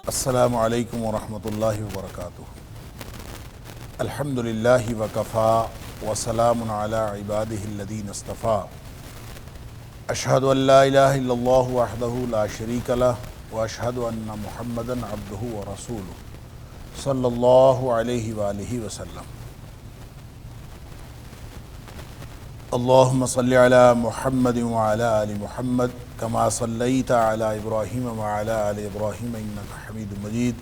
السلام علیکم ورحمۃ اللہ وبرکاتہ۔ الحمدللہ وکفا وسلام علی عبادہ الذین اصطفیٰ۔ اشہد ان لا الہ الا اللہ وحدہ لا شریک لہ واشہد ان محمدا عبدہ ورسولہ صلی اللہ علیہ وآلہ وسلم۔ اللہم صلی علی محمد وعلی آل محمد کما صلیت علی ابراہیم وعلی آل ابراہیم انک حمید مجید۔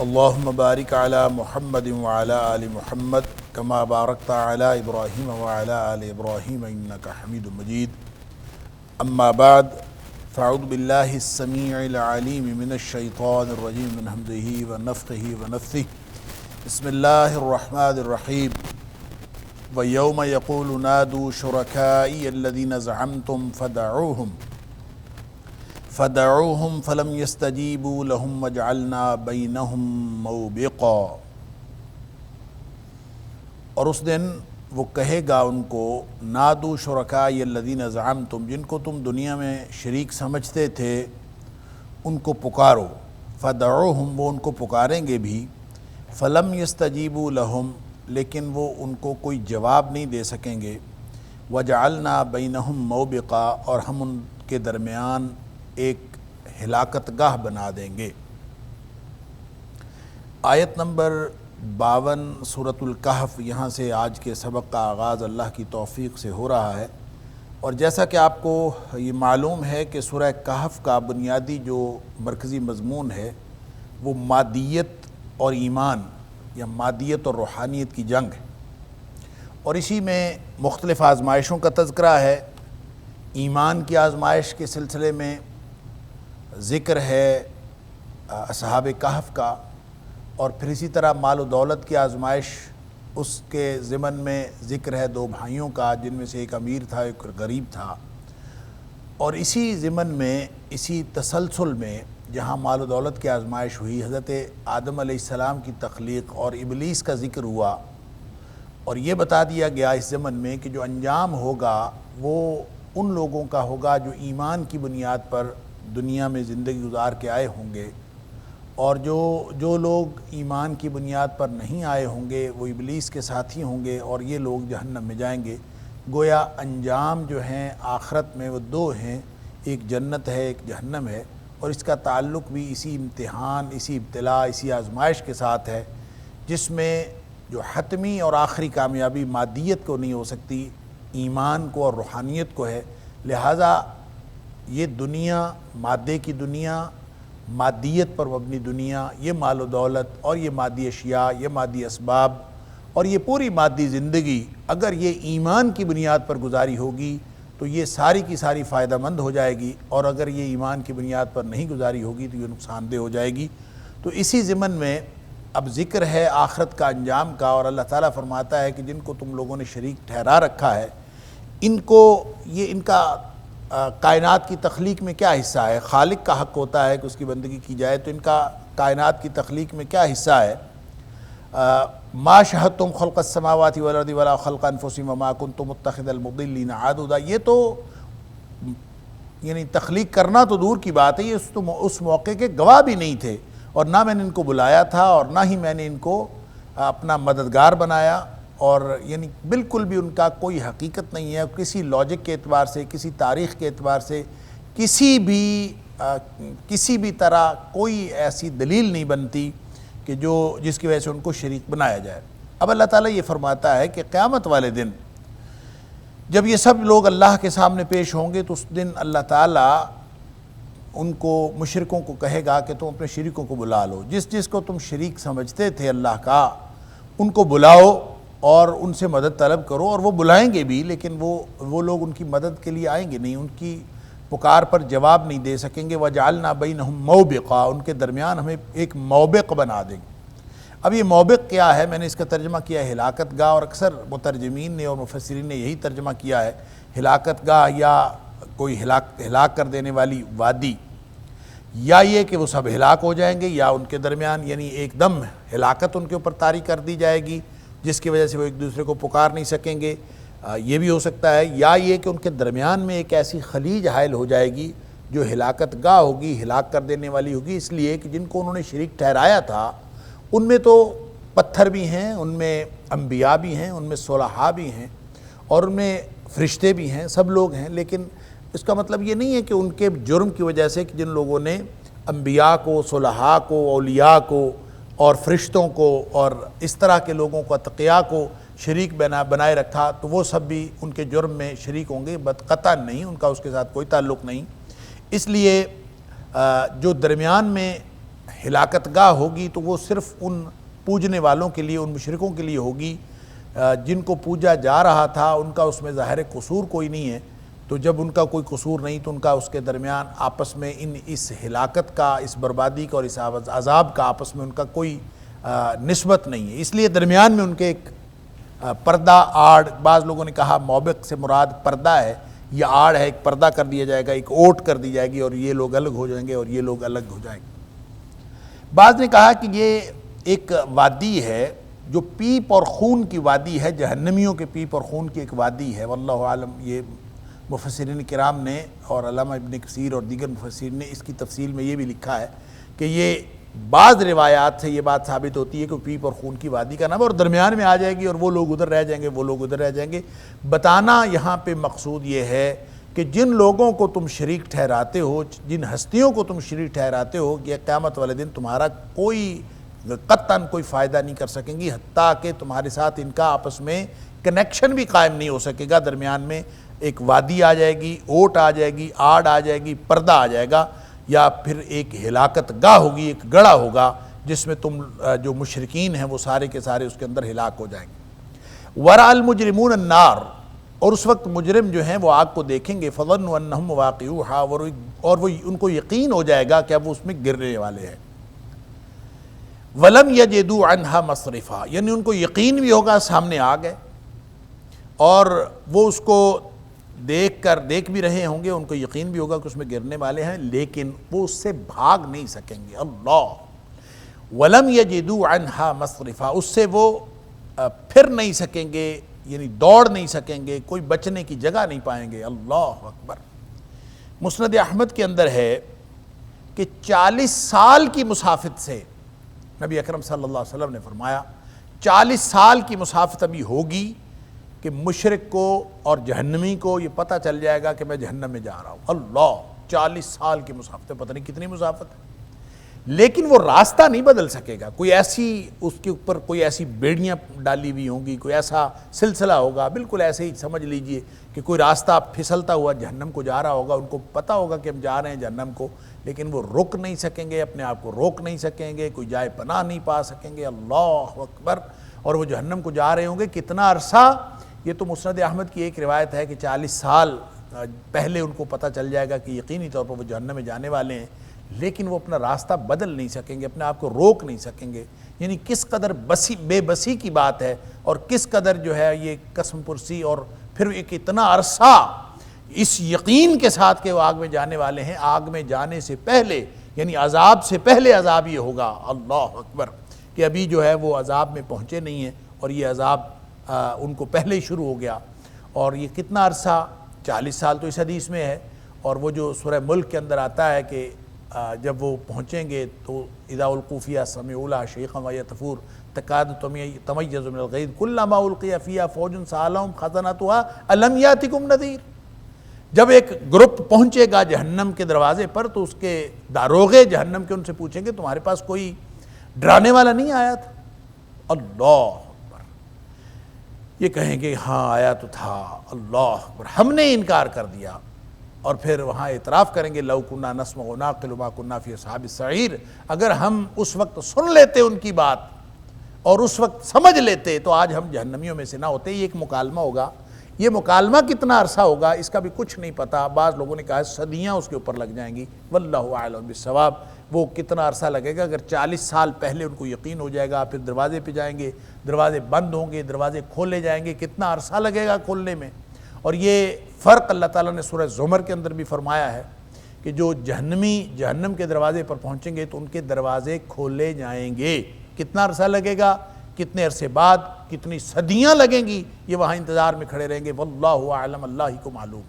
اللہم بارک علی محمد وعلی آل محمد کما بارکت علی ابراہیم وعلی آل ابراہیم انک حمید مجید۔ اما بعد فاعوذ باللہ السمیع العلیم من الشیطان الرجیم من ہمزہ ونفخہ ونفثہ۔ بسم اللہ الرحمن الرحیم۔ وَيَوْمَ يَقُولُ نَادُوا شُرَكَائِيَ الَّذِينَ زَعَمْتُمْ فَدَعُوهُمْ فَلَمْ يَسْتَجِيبُوا لَهُمْ وَجَعَلْنَا بَيْنَهُمْ مَوْبِقًا۔ اور اس دن وہ کہے گا ان کو، نادوا شرکائی الذین زعمتم، جن کو تم دنیا میں شریک سمجھتے تھے ان کو پکارو۔ فدعوہم، وہ ان کو پکاریں گے بھی، فلم یستجیبوا لہم، لیکن وہ ان کو کوئی جواب نہیں دے سکیں گے۔ وجعلنا بینہم موبقا، اور ہم ان کے درمیان ایک ہلاکت گاہ بنا دیں گے۔ آیت نمبر 52 سورۃ الکہف، یہاں سے آج کے سبق کا آغاز اللہ کی توفیق سے ہو رہا ہے۔ اور جیسا کہ آپ کو یہ معلوم ہے کہ سورہ کہف کا بنیادی جو مرکزی مضمون ہے وہ مادیت اور ایمان یا مادیت اور روحانیت کی جنگ ہے، اور اسی میں مختلف آزمائشوں کا تذکرہ ہے۔ ایمان کی آزمائش کے سلسلے میں ذکر ہے اصحاب کہف کا، اور پھر اسی طرح مال و دولت کی آزمائش، اس کے ضمن میں ذکر ہے دو بھائیوں کا، جن میں سے ایک امیر تھا ایک غریب تھا۔ اور اسی ضمن میں، اسی تسلسل میں جہاں مال و دولت کی آزمائش ہوئی، حضرت آدم علیہ السلام کی تخلیق اور ابلیس کا ذکر ہوا، اور یہ بتا دیا گیا اس ضمن میں کہ جو انجام ہوگا وہ ان لوگوں کا ہوگا جو ایمان کی بنیاد پر دنیا میں زندگی گزار کے آئے ہوں گے، اور جو لوگ ایمان کی بنیاد پر نہیں آئے ہوں گے وہ ابلیس کے ساتھی ہوں گے، اور یہ لوگ جہنم میں جائیں گے۔ گویا انجام جو ہیں آخرت میں وہ دو ہیں، ایک جنت ہے ایک جہنم ہے، اور اس کا تعلق بھی اسی امتحان، اسی ابتلاء، اسی آزمائش کے ساتھ ہے، جس میں جو حتمی اور آخری کامیابی مادیت کو نہیں ہو سکتی، ایمان کو اور روحانیت کو ہے۔ لہٰذا یہ دنیا، مادے کی دنیا، مادیت پر مبنی دنیا، یہ مال و دولت اور یہ مادی اشیاء، یہ مادی اسباب اور یہ پوری مادی زندگی، اگر یہ ایمان کی بنیاد پر گزاری ہوگی تو یہ ساری کی ساری فائدہ مند ہو جائے گی، اور اگر یہ ایمان کی بنیاد پر نہیں گزاری ہوگی تو یہ نقصان دہ ہو جائے گی۔ تو اسی ضمن میں اب ذکر ہے آخرت کا انجام کا، اور اللہ تعالیٰ فرماتا ہے کہ جن کو تم لوگوں نے شریک ٹھہرا رکھا ہے، ان کو ان کا کائنات کی تخلیق میں کیا حصہ ہے؟ خالق کا حق ہوتا ہے کہ اس کی بندگی کی جائے، تو ان کا کائنات کی تخلیق میں کیا حصہ ہے؟ ما شہدتم خلق السماوات والارض ولا خلق انفسهم وما کنتم متخذ المضلین عضدا۔ یہ تو یعنی تخلیق کرنا تو دور کی بات ہے، یہ اس موقع کے گواہ بھی نہیں تھے، اور نہ میں نے ان کو بلایا تھا اور نہ ہی میں نے ان کو اپنا مددگار بنایا، اور یعنی بالکل بھی ان کا کوئی حقیقت نہیں ہے، کسی لاجک کے اعتبار سے، کسی تاریخ کے اعتبار سے، کسی بھی طرح کوئی ایسی دلیل نہیں بنتی کہ جس کی وجہ سے ان کو شریک بنایا جائے۔ اب اللہ تعالیٰ یہ فرماتا ہے کہ قیامت والے دن جب یہ سب لوگ اللہ کے سامنے پیش ہوں گے تو اس دن اللہ تعالیٰ ان کو، مشرکوں کو کہے گا کہ تم اپنے شریکوں کو بلا لو، جس کو تم شریک سمجھتے تھے اللہ کا، ان کو بلاؤ اور ان سے مدد طلب کرو۔ اور وہ بلائیں گے بھی، لیکن وہ لوگ ان کی مدد کے لیے آئیں گے نہیں، ان کی پکار پر جواب نہیں دے سکیں گے۔ وَجَعَلْنَا بَيْنَهُمْ مَوْبِقًا، ان کے درمیان ہمیں ایک موبق بنا دیں گے۔ اب یہ موبق کیا ہے؟ میں نے اس کا ترجمہ کیا ہے ہلاکت گاہ، اور اکثر مترجمین نے اور مفسرین نے یہی ترجمہ کیا ہے، ہلاکت گاہ یا کوئی ہلاک کر دینے والی وادی، یا یہ کہ وہ سب ہلاک ہو جائیں گے، یا ان کے درمیان یعنی ایک دم ہلاکت ان کے اوپر طاری کر دی جائے گی جس کی وجہ سے وہ ایک دوسرے کو پکار نہیں سکیں گے، یہ بھی ہو سکتا ہے، یا یہ کہ ان کے درمیان میں ایک ایسی خلیج حائل ہو جائے گی جو ہلاکت گاہ ہوگی، ہلاک کر دینے والی ہوگی، اس لیے کہ جن کو انہوں نے شریک ٹھہرایا تھا ان میں تو پتھر بھی ہیں، ان میں انبیاء بھی ہیں، ان میں صلحاء بھی ہیں، اور ان میں فرشتے بھی ہیں، سب لوگ ہیں، لیکن اس کا مطلب یہ نہیں ہے کہ ان کے جرم کی وجہ سے کہ جن لوگوں نے انبیاء کو، صلحاء کو، اولیاء کو اور فرشتوں کو اور اس طرح کے لوگوں کو، اتقیاء کو شریک بنائے رکھا، تو وہ سب بھی ان کے جرم میں شریک ہوں گے، قطعاً نہیں، ان کا اس کے ساتھ کوئی تعلق نہیں۔ اس لیے جو درمیان میں ہلاکت گاہ ہوگی تو وہ صرف ان پوجنے والوں کے لیے، ان مشرکوں کے لیے ہوگی جن کو پوجا جا رہا تھا، ان کا اس میں ظاہر قصور کوئی نہیں ہے، تو جب ان کا کوئی قصور نہیں تو ان کا اس کے درمیان آپس میں اس ہلاکت کا، اس بربادی کا اور اس عذاب کا آپس میں ان کا کوئی نسبت نہیں ہے۔ اس لیے درمیان میں ان کے ایک پردہ، آڑ، بعض لوگوں نے کہا موبق سے مراد پردہ ہے، یہ آڑ ہے، ایک پردہ کر دیا جائے گا، ایک اوٹ کر دی جائے گی، اور یہ لوگ الگ ہو جائیں گے اور یہ لوگ الگ ہو جائیں گے۔ بعض نے کہا کہ یہ ایک وادی ہے جو پیپ اور خون کی وادی ہے، جہنمیوں کے پیپ اور خون کی ایک وادی ہے، واللہ عالم۔ یہ مفسرین کرام نے اور علامہ ابن کثیر اور دیگر مفسرین نے اس کی تفصیل میں یہ بھی لکھا ہے کہ یہ بعض روایات سے یہ بات ثابت ہوتی ہے کہ پیپ اور خون کی وادی کا نام ہے، اور درمیان میں آ جائے گی اور وہ لوگ ادھر رہ جائیں گے، وہ لوگ ادھر رہ جائیں گے۔ بتانا یہاں پہ مقصود یہ ہے کہ جن لوگوں کو تم شریک ٹھہراتے ہو، جن ہستیوں کو تم شریک ٹھہراتے ہو، یہ قیامت والے دن تمہارا کوئی قطعاً کوئی فائدہ نہیں کر سکیں گی، حتیٰ کہ تمہارے ساتھ ان کا آپس میں کنیکشن بھی قائم نہیں ہو سکے گا۔ درمیان میں ایک وادی آ جائے گی، اوٹ آ جائے گی، آڑ آ جائے گی، پردہ آ جائے گا، یا پھر ایک ہلاکت گاہ ہوگی، ایک گڑھا ہوگا جس میں تم جو مشرکین ہیں وہ سارے کے سارے اس کے اندر ہلاک ہو جائیں گے۔ وَرَأَ الْمُجْرِمُونَ النَّارَ، اور اس وقت مجرم جو ہیں وہ آگ کو دیکھیں گے، فَظَنُّوا أَنَّهُمْ مُوَاقِعُوهَا، اور وہ ان کو یقین ہو جائے گا کہ اب وہ اس میں گرنے والے ہیں۔ وَلَمْ يَجِدُوا عَنْهَا مَصْرِفًا، یعنی ان کو یقین بھی ہوگا سامنے آ گئے، اور وہ اس کو دیکھ بھی رہے ہوں گے، ان کو یقین بھی ہوگا کہ اس میں گرنے والے ہیں، لیکن وہ اس سے بھاگ نہیں سکیں گے۔ اللہ، وَلَمْ يَجِدُوا عَنْهَا مَصْرِفًا، اس سے وہ پھر نہیں سکیں گے، یعنی دوڑ نہیں سکیں گے، کوئی بچنے کی جگہ نہیں پائیں گے۔ اللہ اکبر۔ مسند احمد کے اندر ہے کہ 40 سال کی مسافت سے نبی اکرم صلی اللہ علیہ وسلم نے فرمایا 40 سال کی مسافت ابھی ہوگی کہ مشرک کو اور جہنمی کو یہ پتہ چل جائے گا کہ میں جہنم میں جا رہا ہوں۔ اللہ، 40 سال کی مسافت، پتہ نہیں کتنی مسافت ہے، لیکن وہ راستہ نہیں بدل سکے گا۔ کوئی ایسی اس کے اوپر کوئی ایسی بیڑیاں ڈالی ہوئی ہوں گی، کوئی ایسا سلسلہ ہوگا، بالکل ایسے ہی سمجھ لیجئے کہ کوئی راستہ پھسلتا ہوا جہنم کو جا رہا ہوگا، ان کو پتہ ہوگا کہ ہم جا رہے ہیں جہنم کو، لیکن وہ رک نہیں سکیں گے، اپنے آپ کو روک نہیں سکیں گے، کوئی جائے پناہ نہیں پا سکیں گے۔ اللہ اکبر۔ اور وہ جہنم کو جا رہے ہوں گے کتنا عرصہ؟ یہ تو مسند احمد کی ایک روایت ہے کہ 40 سال پہلے ان کو پتہ چل جائے گا کہ یقینی طور پر وہ جہنم میں جانے والے ہیں، لیکن وہ اپنا راستہ بدل نہیں سکیں گے، اپنے آپ کو روک نہیں سکیں گے۔ یعنی کس قدر بے بسی کی بات ہے، اور کس قدر جو ہے یہ قسم پرسی، اور پھر ایک اتنا عرصہ اس یقین کے ساتھ کہ وہ آگ میں جانے والے ہیں، آگ میں جانے سے پہلے، یعنی عذاب سے پہلے عذاب یہ ہوگا۔ اللہ اکبر، کہ ابھی جو ہے وہ عذاب میں پہنچے نہیں ہیں اور یہ عذاب ان کو پہلے ہی شروع ہو گیا۔ اور یہ کتنا عرصہ؟ 40 سال تو اس حدیث میں ہے، اور وہ جو سورہ ملک کے اندر آتا ہے کہ جب وہ پہنچیں گے تو اذا القوا فیہا سمعوا لہا شہیقا وہی تفور تکاد تمیز من الغیظ کلما القی فیہا فوج سألہم خزنتها الم یاتکم نذیر۔ جب ایک گروپ پہنچے گا جہنم کے دروازے پر تو اس کے داروغے جہنم کے ان سے پوچھیں گے تمہارے پاس کوئی ڈرانے والا نہیں آیا تھا؟ اللہ اکبر، یہ کہیں گے ہاں آیا تو تھا، اللہ اکبر، ہم نے انکار کر دیا۔ اور پھر وہاں اعتراف کریں گے لو کنا نسمع ونعقل ما کنا فی اصحاب السعیر، اگر ہم اس وقت سن لیتے ان کی بات اور اس وقت سمجھ لیتے تو آج ہم جہنمیوں میں سے نہ ہوتے۔ یہ ایک مکالمہ ہوگا، یہ مکالمہ کتنا عرصہ ہوگا اس کا بھی کچھ نہیں پتا، بعض لوگوں نے کہا صدیاں اس کے اوپر لگ جائیں گی، واللہ اعلم بالصواب۔ وہ کتنا عرصہ لگے گا؟ اگر 40 سال پہلے ان کو یقین ہو جائے گا، پھر دروازے پہ جائیں گے، دروازے بند ہوں گے، دروازے کھولے جائیں گے، کتنا عرصہ لگے گا کھولنے میں؟ اور یہ فرق اللہ تعالیٰ نے سورہ زمر کے اندر بھی فرمایا ہے کہ جو جہنمی جہنم کے دروازے پر پہنچیں گے تو ان کے دروازے کھولے جائیں گے. کتنا عرصہ لگے گا، کتنے عرصے بعد، کتنی صدیاں لگیں گی، یہ وہاں انتظار میں کھڑے رہیں گے. واللہ اعلم، اللہ ہی کو معلوم.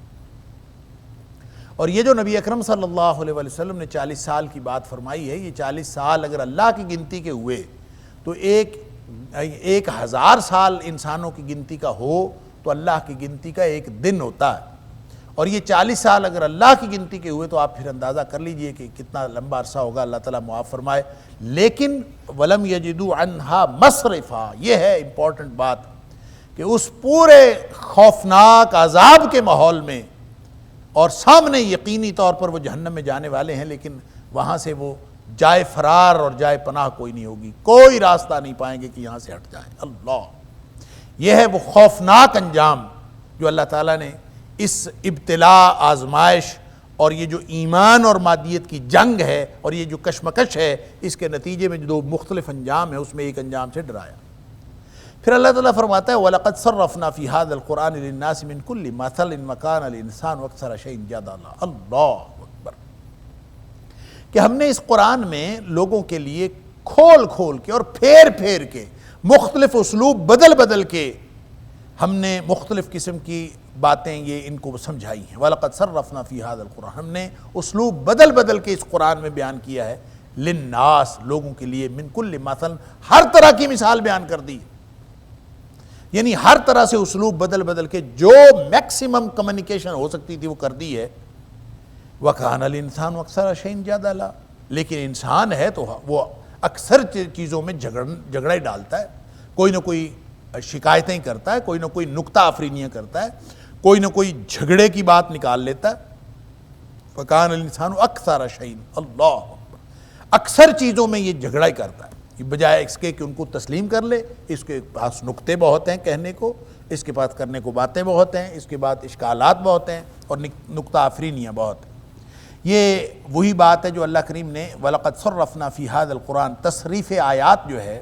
اور یہ جو نبی اکرم صلی اللہ علیہ وسلم نے 40 سال کی بات فرمائی ہے، یہ 40 سال اگر اللہ کی گنتی کے ہوئے تو 1000 سال انسانوں کی گنتی کا ہو تو اللہ کی گنتی کا ایک دن ہوتا ہے. اور یہ 40 سال اگر اللہ کی گنتی کے ہوئے تو آپ پھر اندازہ کر لیجئے کہ کتنا لمبا عرصہ ہوگا. اللہ تعالیٰ معاف فرمائے. لیکن وَلَمْ يَجِدُوا عَنْهَا مَصْرِفًا، یہ ہے امپورٹنٹ بات کہ اس پورے خوفناک عذاب کے ماحول میں اور سامنے یقینی طور پر وہ جہنم میں جانے والے ہیں، لیکن وہاں سے وہ جائے فرار اور جائے پناہ کوئی نہیں ہوگی، کوئی راستہ نہیں پائیں گے کہ یہاں سے ہٹ جائیں. اللہ، یہ ہے وہ خوفناک انجام جو اللہ تعالیٰ نے اس ابتلاء، آزمائش اور یہ جو ایمان اور مادیت کی جنگ ہے اور یہ جو کشمکش ہے، اس کے نتیجے میں جو دو مختلف انجام ہیں اس میں ایک انجام سے ڈرایا. پھر اللہ تعالیٰ فرماتا ہے وَلَقَدْ صَرَّفْنَا فِي هَذَا الْقُرْآنِ لِلنَّاسِ مِنْ كُلِّ مَثَلٍ وَكَانَ الْإِنسَانُ أَكْثَرَ شَيْءٍ جَدَلًا. اللہ اکبر، کہ ہم نے اس قرآن میں لوگوں کے لیے کھول کھول کے اور پھیر پھیر کے مختلف اسلوب بدل بدل کے ہم نے مختلف قسم کی باتیں یہ ان کو سمجھائی ہیں. وَلَقَدْ صَرَّفْنَا فِي هَذَا الْقُرْآنِ، ہم نے اسلوب بدل بدل کے اس قرآن میں بیان کیا ہے. لِلنَّاسِ، لوگوں کے لیے، مِنْ كُلِّ مَثَلٍ، ہر طرح کی مثال بیان کر دی. یعنی ہر طرح سے اسلوب بدل بدل کے جو میکسیمم کمیونیکیشن ہو سکتی تھی وہ کر دی ہے. وَكَانَ الْإِنسَانُ أَكْثَرَ شَيْءٍ جَدَلًا، لیکن انسان ہے تو وہ اکثر چیزوں میں جھگڑا ہی ڈالتا ہے، کوئی نہ کوئی شکایتیں کرتا ہے، کوئی نہ کوئی نکتہ آفرینیاں کرتا ہے، کوئی نہ کوئی جھگڑے کی بات نکال لیتا ہے. وَكَانَ الْإِنسَانُ أَكْثَرَ شَيْءٍ، اللہ اکبر، اکثر چیزوں میں یہ جھگڑا ہی کرتا ہے. بجائے اس کے کہ ان کو تسلیم کر لے، اس کے پاس نکتے بہت ہیں کہنے کو، اس کے پاس کرنے کو باتیں بہت ہیں، اس کے بعد اشکالات بہت ہیں اور نکتہ آفرینیاں بہت ہیں. یہ وہی بات ہے جو اللہ کریم نے وَلَقَدْ صَرَّفْنَا فِي هَذَا الْقُرْآنِ، تصریف آیات جو ہے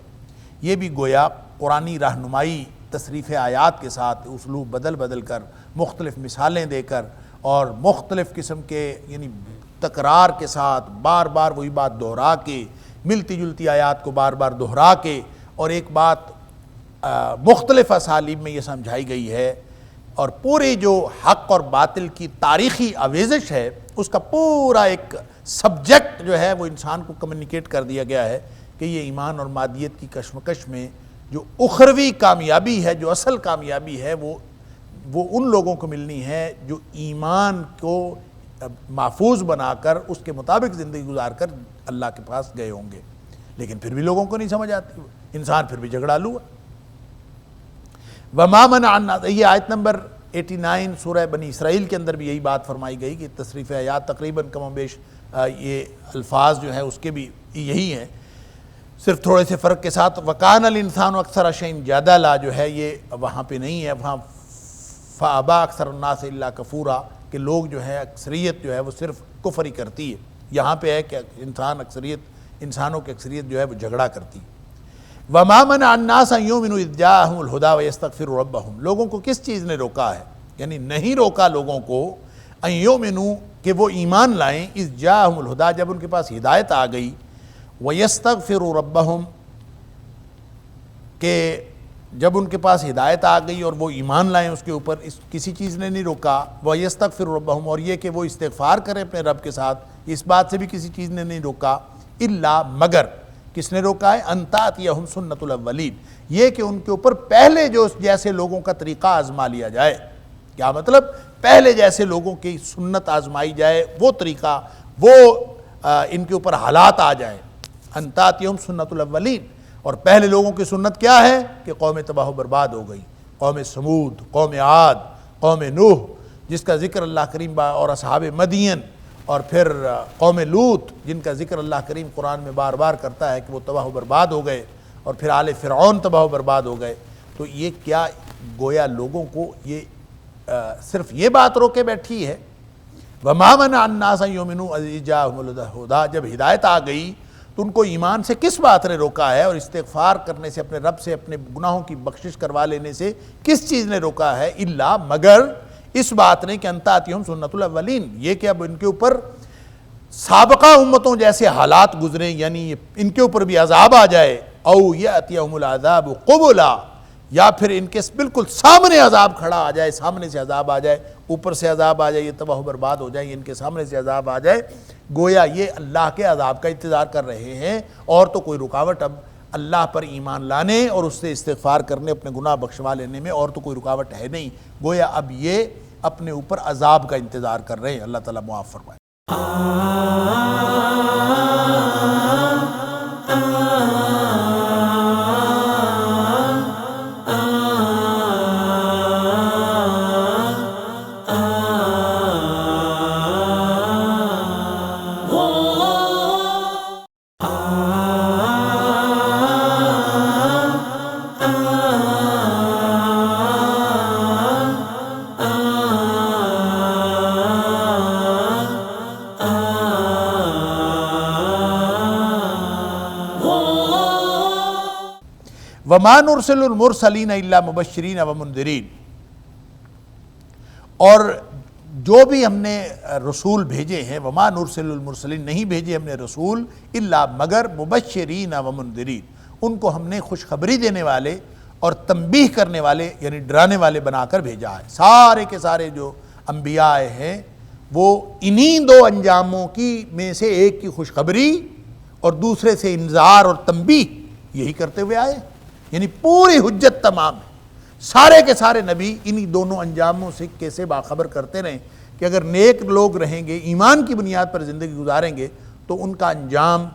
یہ بھی گویا قرآنی رہنمائی تصریف آیات کے ساتھ اسلوب بدل بدل کر، مختلف مثالیں دے کر اور مختلف قسم کے یعنی تکرار کے ساتھ بار بار وہی بات دہرا کے، ملتی جلتی آیات کو بار بار دہرا کے، اور ایک بات مختلف اسالیب میں یہ سمجھائی گئی ہے. اور پوری جو حق اور باطل کی تاریخی آویزش ہے اس کا پورا ایک سبجیکٹ جو ہے وہ انسان کو کمیونیکیٹ کر دیا گیا ہے کہ یہ ایمان اور مادیت کی کشمکش میں جو اخروی کامیابی ہے، جو اصل کامیابی ہے، وہ ان لوگوں کو ملنی ہے جو ایمان کو محفوظ بنا کر اس کے مطابق زندگی گزار کر اللہ کے پاس گئے ہوں گے. لیکن پھر بھی لوگوں کو نہیں سمجھ آتی، انسان پھر بھی جھگڑالو ہے. وَمَا مَنَعَ النَّاسَ، یہ آیت نمبر 89 سورہ بنی اسرائیل کے اندر بھی یہی بات فرمائی گئی کہ تصریف آیات تقریباً کم و بیش یہ الفاظ جو ہیں اس کے بھی یہی ہیں، صرف تھوڑے سے فرق کے ساتھ. وَكَانَ الْإِنسَانُ أَكْثَرَ شَيْءٍ جَدَلًا جو ہے یہ وہاں پہ نہیں ہے، وہاں فَأَبَىٰ أَكْثَرُ النَّاسِ إِلَّا كَفُورًا، کہ لوگ جو ہے اکثریت جو ہے وہ صرف کفر ہی کرتی ہے. یہاں پہ ہے کہ انسانوں کی اکثریت جو ہے وہ جھگڑا کرتی ہے. وَمَا مَنَعَ النَّاسَ أَن يُؤْمِنُوا إِذْ جَاءَهُمُ الْهُدَىٰ وَيَسْتَغْفِرُوا رَبَّهُمْ، لوگوں کو کس چیز نے روکا ہے؟ یعنی نہیں روکا لوگوں کو أَن يُؤْمِنُوا کہ وہ ایمان لائیں، إِذْ جَاءَهُمُ الْهُدَىٰ جب ان کے پاس ہدایت آ گئی، وَيَسْتَغْفِرُوا رَبَّهُمْ کہ جب ان کے پاس ہدایت آ گئی اور وہ ایمان لائیں اس کے اوپر، کسی چیز نے نہیں روکا. وَيَسْتَغْفِرُوا رَبَّهُمْ، اور یہ کہ وہ استغفار کریں اپنے رب کے ساتھ، اس بات سے بھی کسی چیز نے نہیں روکا. إِلَّا مگر کس نے روکا ہے؟ أَن تَأْتِيَهُمْ سُنَّةُ الْأَوَّلِينَ، یہ کہ ان کے اوپر پہلے جو جیسے لوگوں کا طریقہ آزما لیا جائے. کیا مطلب؟ پہلے جیسے لوگوں کی سنت آزمائی جائے، وہ طریقہ، وہ ان کے اوپر حالات آ جائیں. أَن تَأْتِيَهُمْ سُنَّةُ الْأَوَّلِينَ، اور پہلے لوگوں کی سنت کیا ہے کہ قوم تباہ و برباد ہو گئی، قوم سمود، قوم عاد، قوم نوح جس کا ذکر اللہ کریم اور اصحاب مدین، اور پھر قوم لوط جن کا ذکر اللہ کریم قرآن میں بار بار کرتا ہے کہ وہ تباہ و برباد ہو گئے، اور پھر آل فرعون تباہ و برباد ہو گئے. تو یہ کیا گویا لوگوں کو یہ صرف یہ بات روکے بیٹھی ہے؟ وَمَا مَنَعَ النَّاسَ أَن يُؤْمِنُوا إِذْ جَاءَهُمُ الْهُدَىٰ، جب ہدایت آ گئی تو ان کو ایمان سے کس بات نے روکا ہے، اور استغفار کرنے سے، اپنے رب سے اپنے گناہوں کی بخشش کروا لینے سے کس چیز نے روکا ہے؟ إِلَّا مگر اس بات نے کہ انتاتیہم سنت الاولین، یہ کہ اب ان کے اوپر سابقہ امتوں جیسے حالات گزریں، یعنی ان کے اوپر بھی عذاب آ جائے، او یاتیہم العذاب قبلا، یا پھر ان کے بالکل سامنے عذاب کھڑا آ جائے، سامنے سے عذاب آ جائے، اوپر سے عذاب آ جائے، یہ تباہ و برباد ہو جائیں، ان کے سامنے سے عذاب آ جائے، گویا یہ اللہ کے عذاب کا انتظار کر رہے ہیں، اور تو کوئی رکاوٹ اب اللہ پر ایمان لانے اور اس سے استغفار کرنے، اپنے گناہ بخشوا لینے میں اور تو کوئی رکاوٹ ہے نہیں، گویا اب یہ اپنے اوپر عذاب کا انتظار کر رہے ہیں۔ اللہ تعالیٰ معاف فرمائے۔ وَمَا نُرْسِلُ الْمُرْسَلِينَ إِلَّا مُبَشِّرِينَ وَمُنذِرِينَ، اور جو بھی ہم نے رسول بھیجے ہیں، وَمَا نُرْسِلُ الْمُرْسَلِينَ، نہیں بھیجے ہم نے رسول، الا مگر مبشرین ومنذرین، ان کو ہم نے خوشخبری دینے والے اور تنبیہ کرنے والے یعنی ڈرانے والے بنا کر بھیجا ہے۔ سارے کے سارے جو انبیاء ہیں وہ انہی دو انجاموں کی میں سے ایک کی خوشخبری اور دوسرے سے انذار اور تنبیہ یہی کرتے ہوئے آئے، یعنی پوری حجت تمام ہے۔ سارے کے سارے نبی انہی دونوں انجاموں سے کیسے باخبر کرتے رہیں کہ اگر نیک لوگ رہیں گے، ایمان کی بنیاد پر زندگی گزاریں گے تو ان کا انجام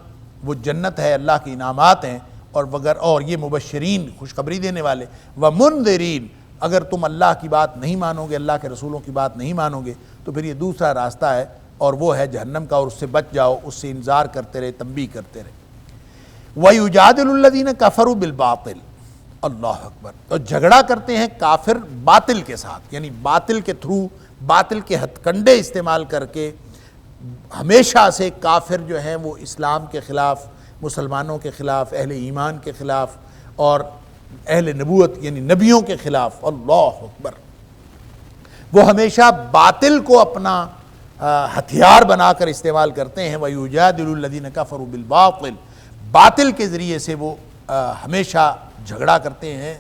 وہ جنت ہے، اللہ کے انعامات ہیں، اور یہ مبشرین خوشخبری دینے والے، ومنذرین، اگر تم اللہ کی بات نہیں مانو گے، اللہ کے رسولوں کی بات نہیں مانو گے تو پھر یہ دوسرا راستہ ہے اور وہ ہے جہنم کا، اور اس سے بچ جاؤ، اس سے انذار کرتے رہے، تنبیہ کرتے رہے۔ وَيُجَادِلُ الَّذِينَ كَفَرُوا بِالْبَاطِلِ، اللہ اکبر، اور جھگڑا کرتے ہیں کافر باطل کے ساتھ، یعنی باطل کے تھرو، باطل کے ہتھ کنڈے استعمال کر کے ہمیشہ سے کافر جو ہیں وہ اسلام کے خلاف، مسلمانوں کے خلاف، اہل ایمان کے خلاف اور اہل نبوت یعنی نبیوں کے خلاف، اللہ اکبر، وہ ہمیشہ باطل کو اپنا ہتھیار بنا کر استعمال کرتے ہیں۔ وَيُجَادِلُ الَّذِينَ كَفَرُوا بِالْبَاطِلِ، باطل کے ذریعے سے وہ ہمیشہ جھگڑا کرتے ہیں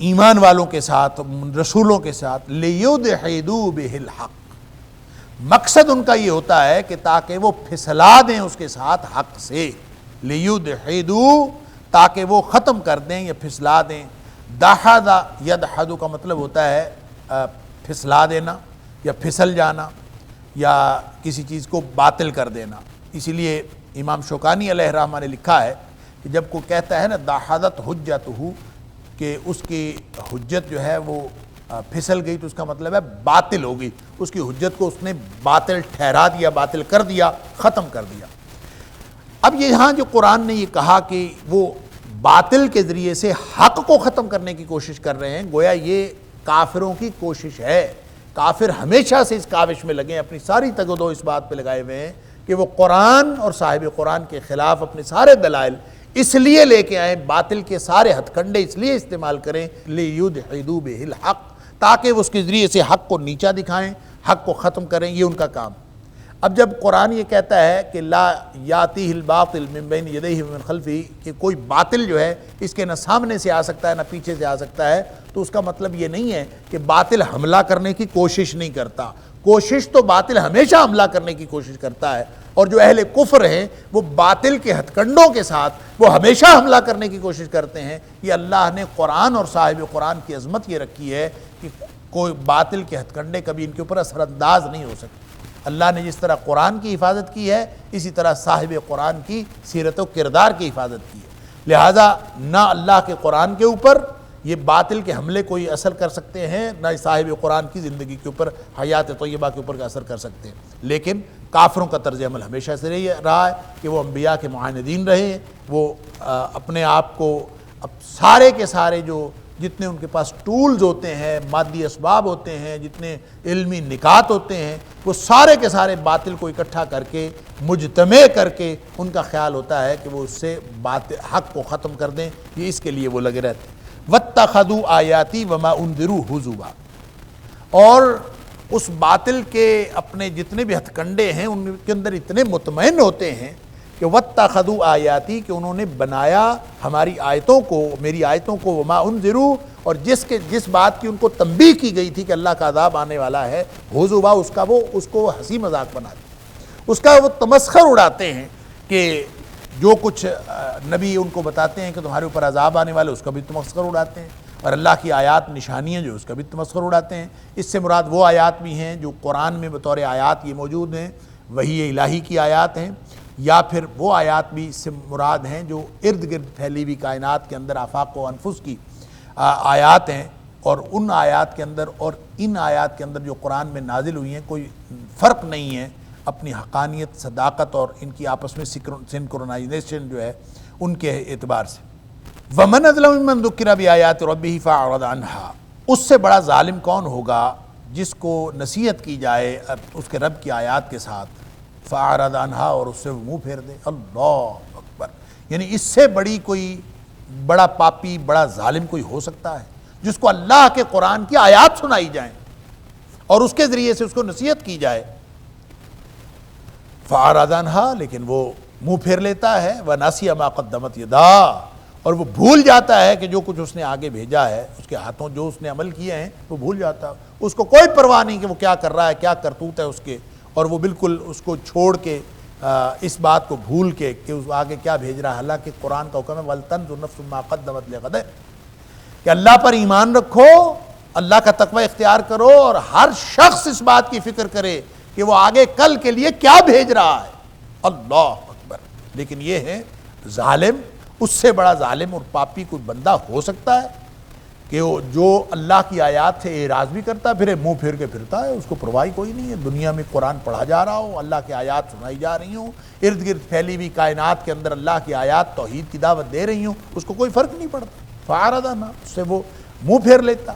ایمان والوں کے ساتھ، رسولوں کے ساتھ، لِيُدْحِضُوا بِهِ الْحَقِّ، مقصد ان کا یہ ہوتا ہے کہ تاکہ وہ پھسلا دیں اس کے ساتھ حق سے، لِيُدْحِضُوا، تاکہ وہ ختم کر دیں یا پھسلا دیں۔ دحض یدحض کا مطلب ہوتا ہے پھسلا دینا یا پھسل جانا یا کسی چیز کو باطل کر دینا۔ اسی لیے امام شوکانی علیہ الرحمہ نے لکھا ہے کہ جب کوئی کہتا ہے نا دحضت حجتہ، کہ اس کی حجت جو ہے وہ پھسل گئی، تو اس کا مطلب ہے باطل ہو گئی، اس کی حجت کو اس نے باطل ٹھہرا دیا، باطل کر دیا، ختم کر دیا۔ اب یہاں جو قرآن نے یہ کہا کہ وہ باطل کے ذریعے سے حق کو ختم کرنے کی کوشش کر رہے ہیں، گویا یہ کافروں کی کوشش ہے۔ کافر ہمیشہ سے اس کاوش میں لگے ہیں، اپنی ساری تگ و دو اس بات پہ لگائے ہوئے ہیں کہ وہ قرآن اور صاحب قرآن کے خلاف اپنے سارے دلائل اس لیے لے کے آئیں، باطل کے سارے ہتھ کنڈے اس لیے استعمال کریں، لِيُدْحِضُوا بِهِ الْحَقِّ، تاکہ وہ اس کے ذریعے سے حق کو نیچا دکھائیں، حق کو ختم کریں، یہ ان کا کام۔ اب جب قرآن یہ کہتا ہے کہ لا یاتیہ الباطل من بین یدیہ ومن خلفہ، کہ کوئی باطل جو ہے اس کے نہ سامنے سے آ سکتا ہے نہ پیچھے سے آ سکتا ہے، تو اس کا مطلب یہ نہیں ہے کہ باطل حملہ کرنے کی کوشش نہیں کرتا۔ کوشش تو باطل ہمیشہ حملہ کرنے کی کوشش کرتا ہے، اور جو اہل کفر ہیں وہ باطل کے ہتھ کنڈوں کے ساتھ وہ ہمیشہ حملہ کرنے کی کوشش کرتے ہیں۔ یہ اللہ نے قرآن اور صاحب قرآن کی عظمت یہ رکھی ہے کہ کوئی باطل کے ہتھ کنڈے کبھی ان کے اوپر اثر انداز نہیں ہو سکتے۔ اللہ نے جس طرح قرآن کی حفاظت کی ہے، اسی طرح صاحب قرآن کی سیرت و کردار کی حفاظت کی ہے۔ لہٰذا نہ اللہ کے قرآن کے اوپر یہ باطل کے حملے کوئی اثر کر سکتے ہیں، نہ صاحب قرآن کی زندگی کے اوپر، حیات طیبہ کے اوپر کا اثر کر سکتے ہیں۔ لیکن کافروں کا طرز عمل ہمیشہ سے رہا ہے کہ وہ انبیاء کے معاندین رہے ہیں، وہ اپنے آپ کو سارے کے سارے جو جتنے ان کے پاس ٹولز ہوتے ہیں، مادی اسباب ہوتے ہیں، جتنے علمی نکات ہوتے ہیں، وہ سارے کے سارے باطل کو اکٹھا کر کے مجتمع کر کے ان کا خیال ہوتا ہے کہ وہ اس سے حق کو ختم کر دیں، یہ اس کے لیے وہ لگے رہتے ہیں۔ وَاتَّخَذُوا آیَاتِی وَمَا أُنذِرُوا هُزُوًا، اور اس باطل کے اپنے جتنے بھی ہتھ کنڈے ہیں ان کے اندر اتنے مطمئن ہوتے ہیں کہ وَاتَّخَذُوا آیَاتِی، کہ انہوں نے بنایا ہماری آیتوں کو، میری آیتوں کو، وَمَا أُنذِرُوا، اور جس بات کی ان کو تنبیہ کی گئی تھی کہ اللہ کا عذاب آنے والا ہے، ہُزُوًا، اس کو وہ ہنسی مذاق بناتے ہیں، اس کا وہ تمسخر اڑاتے ہیں کہ جو کچھ نبی ان کو بتاتے ہیں کہ تمہارے اوپر عذاب آنے والے، اس کا بھی تمسخر اڑاتے ہیں، اور اللہ کی آیات نشانیاں جو اس کا بھی تمسخر اڑاتے ہیں۔ اس سے مراد وہ آیات بھی ہیں جو قرآن میں بطور آیات یہ موجود ہیں، وحی الہی کی آیات ہیں، یا پھر وہ آیات بھی اس سے مراد ہیں جو ارد گرد پھیلی ہوئی کائنات کے اندر آفاق و انفس کی آیات ہیں، اور ان آیات کے اندر اور ان آیات کے اندر جو قرآن میں نازل ہوئی ہیں کوئی فرق نہیں ہے اپنی حقانیت، صداقت اور ان کی آپس میں سنکرونائزیشن جو ہے ان کے اعتبار سے۔ وَمَنْ أَظْلَمُ مِمَّنْ ذُكِّرَ بِآيَاتِ رَبِّهِ فَأَعْرَضَ عَنْهَا، اس سے بڑا ظالم کون ہوگا جس کو نصیحت کی جائے اس کے رب کی آیات کے ساتھ، فَأَعْرَضَ عَنْهَا، اور اس سے وہ منہ پھیر دے۔ اللہ اکبر، یعنی اس سے بڑی کوئی بڑا پاپی، بڑا ظالم کوئی ہو سکتا ہے جس کو اللہ کے قرآن کی آیات سنائی جائیں اور اس کے ذریعے سے اس کو نصیحت کی جائے، فَأَعْرَضَ عَنْهَا، لیکن وہ منہ پھیر لیتا ہے، وَنَسِیَ مَا قَدَّمَتْ يَدَاهُ، اور وہ بھول جاتا ہے کہ جو کچھ اس نے آگے بھیجا ہے، اس کے ہاتھوں جو اس نے عمل کیے ہیں وہ بھول جاتا ہے، اس کو کوئی پرواہ نہیں کہ وہ کیا کر رہا ہے، کیا کرتوت ہے اس کے، اور وہ بالکل اس کو چھوڑ کے اس بات کو بھول کے کہ اس آگے کیا بھیج رہا ہے۔ اللہ کے قرآن کا حکم ہے وَلْتَنظُرْ نَفْسٌ مَا قَدَّمَتْ لِغَدٍ، کہ اللہ پر ایمان رکھو، اللہ کا تقوی اختیار کرو، اور ہر شخص اس بات کی فکر کرے کہ وہ آگے کل کے لیے کیا بھیج رہا ہے۔ اللہ اکبر، لیکن یہ ہے ظالم، اس سے بڑا ظالم اور پاپی کوئی بندہ ہو سکتا ہے کہ وہ جو اللہ کی آیات سے اعراض بھی کرتا ہے، پھر منہ پھیر کے پھرتا ہے، اس کو پرواہ کوئی نہیں ہے۔ دنیا میں قرآن پڑھا جا رہا ہو، اللہ کی آیات سنائی جا رہی ہوں، ارد گرد پھیلی ہوئی کائنات کے اندر اللہ کی آیات توحید کی دعوت دے رہی ہوں، اس کو کوئی فرق نہیں پڑتا، فَأَعْرَضَ عَنْهَا، اس سے وہ منہ پھیر لیتا۔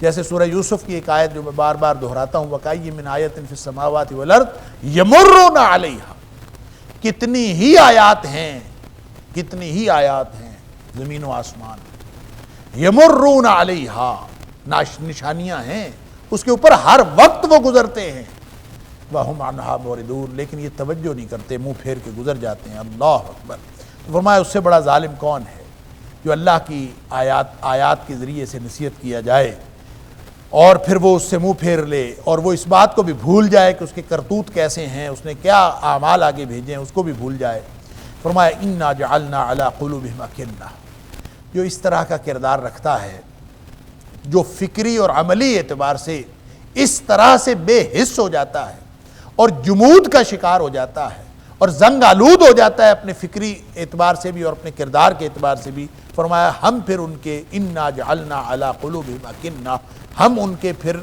جیسے سورہ یوسف کی ایک آیت جو میں بار بار دہراتا ہوں، وَكَأَيٍّ مِّنْ آیَةٍ فِي السَّمَاوَاتِ وَالْأَرْضِ يَمُرُّونَ عَلَيْهَا، کتنی ہی آیات ہیں، کتنی ہی آیات ہیں زمین و آسمان، یمرون علیہا، نشانیاں ہیں اس کے اوپر، ہر وقت وہ گزرتے ہیں، وَهُمْ عَنْهَا مُعْرِضُونَ، لیکن یہ توجہ نہیں کرتے، منہ پھیر کے گزر جاتے ہیں۔ اللہ اکبر، تو فرمایا اس سے بڑا ظالم کون ہے جو اللہ کی آیات کے ذریعے سے نصیحت کیا جائے اور پھر وہ اس سے منہ پھیر لے، اور وہ اس بات کو بھی بھول جائے کہ اس کے کرتوت کیسے ہیں، اس نے کیا اعمال آگے بھیجے ہیں، اس کو بھی بھول جائے۔ فرمایا اِنَّا جَعَلْنَا عَلَىٰ قُلُوبِهِمْ أَكِنَّةً، جو اس طرح کا کردار رکھتا ہے، جو فکری اور عملی اعتبار سے اس طرح سے بے حس ہو جاتا ہے اور جمود کا شکار ہو جاتا ہے اور زنگ آلود ہو جاتا ہے اپنے فکری اعتبار سے بھی اور اپنے کردار کے اعتبار سے بھی، فرمایا ہم پھر ان کے اِنَّا جَعَلْنَا عَلَىٰ قُلُوبِهِمْ أَكِنَّةً، ہم ان کے پھر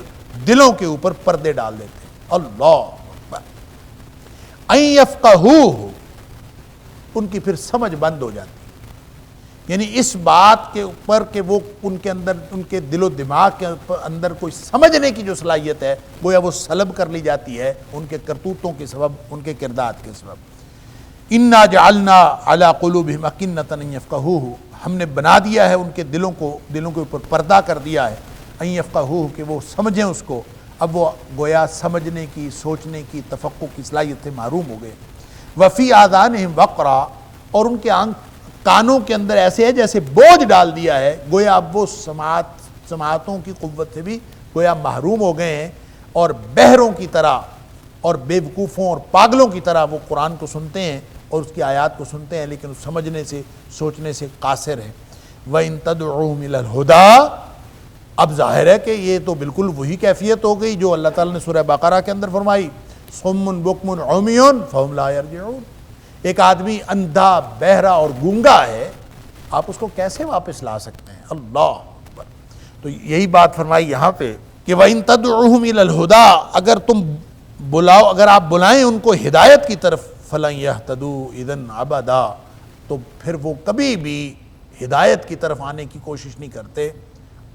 دلوں کے اوپر پردے ڈال دیتے ہیں۔ اللہ اکبر، أَن يَفْقَهُوهُ، ان کی پھر سمجھ بند ہو جاتی ہے، یعنی اس بات کے اوپر کہ وہ ان کے اندر، ان کے دل و دماغ کے اندر کوئی سمجھنے کی جو صلاحیت ہے گویا وہ سلب کر لی جاتی ہے ان کے کرتوتوں کے سبب، ان کے کردار کے سبب۔ اِنَّا جَعَلْنَا عَلَىٰ قُلُوبِهِمْ أَكِنَّةً أَن يَفْقَهُوهُ، ہم نے بنا دیا ہے ان کے دلوں کے اوپر پردہ کر دیا ہے، أن يَفْقَهُوهُ، کہ وہ سمجھیں اس کو۔ اب وہ گویا سمجھنے کی، سوچنے کی، تفقہ کی صلاحیت سے محروم ہو گئے۔ وَفِي آذَانِهِمْ وَقْرًا، اور ان کے کانوں کے اندر ایسے ہے جیسے بوجھ ڈال دیا ہے، گویا اب وہ سماعتوں کی قوت سے بھی گویا محروم ہو گئے ہیں، اور بہروں کی طرح اور بے وقوفوں اور پاگلوں کی طرح وہ قرآن کو سنتے ہیں اور اس کی آیات کو سنتے ہیں، لیکن سمجھنے سے، سوچنے سے قاصر ہیں۔ وَإِن تَدْعُوهُمْ إِلَى الْهُدَىٰ، اب ظاہر ہے کہ یہ تو بالکل وہی کیفیت ہو گئی جو اللہ تعالیٰ نے سورہ بقرہ کے اندر فرمائی، صُمٌّ بُكْمٌ عُمْيٌ فَهُمْ لَا يَرْجِعُونَ، ایک آدمی اندھا، بہرا اور گونگا ہے، آپ اس کو کیسے واپس لا سکتے ہیں؟ اللہ اکبر، تو یہی بات فرمائی یہاں پہ کہ وَإِن تَدْعُوهُمْ إِلَى الْهُدَىٰ، اگر تم بلاؤ، اگر آپ بلائیں ان کو ہدایت کی طرف، فَلَن يَهْتَدُوا إِذًا أَبَدًا، تو پھر وہ کبھی بھی ہدایت کی طرف آنے کی کوشش نہیں کرتے،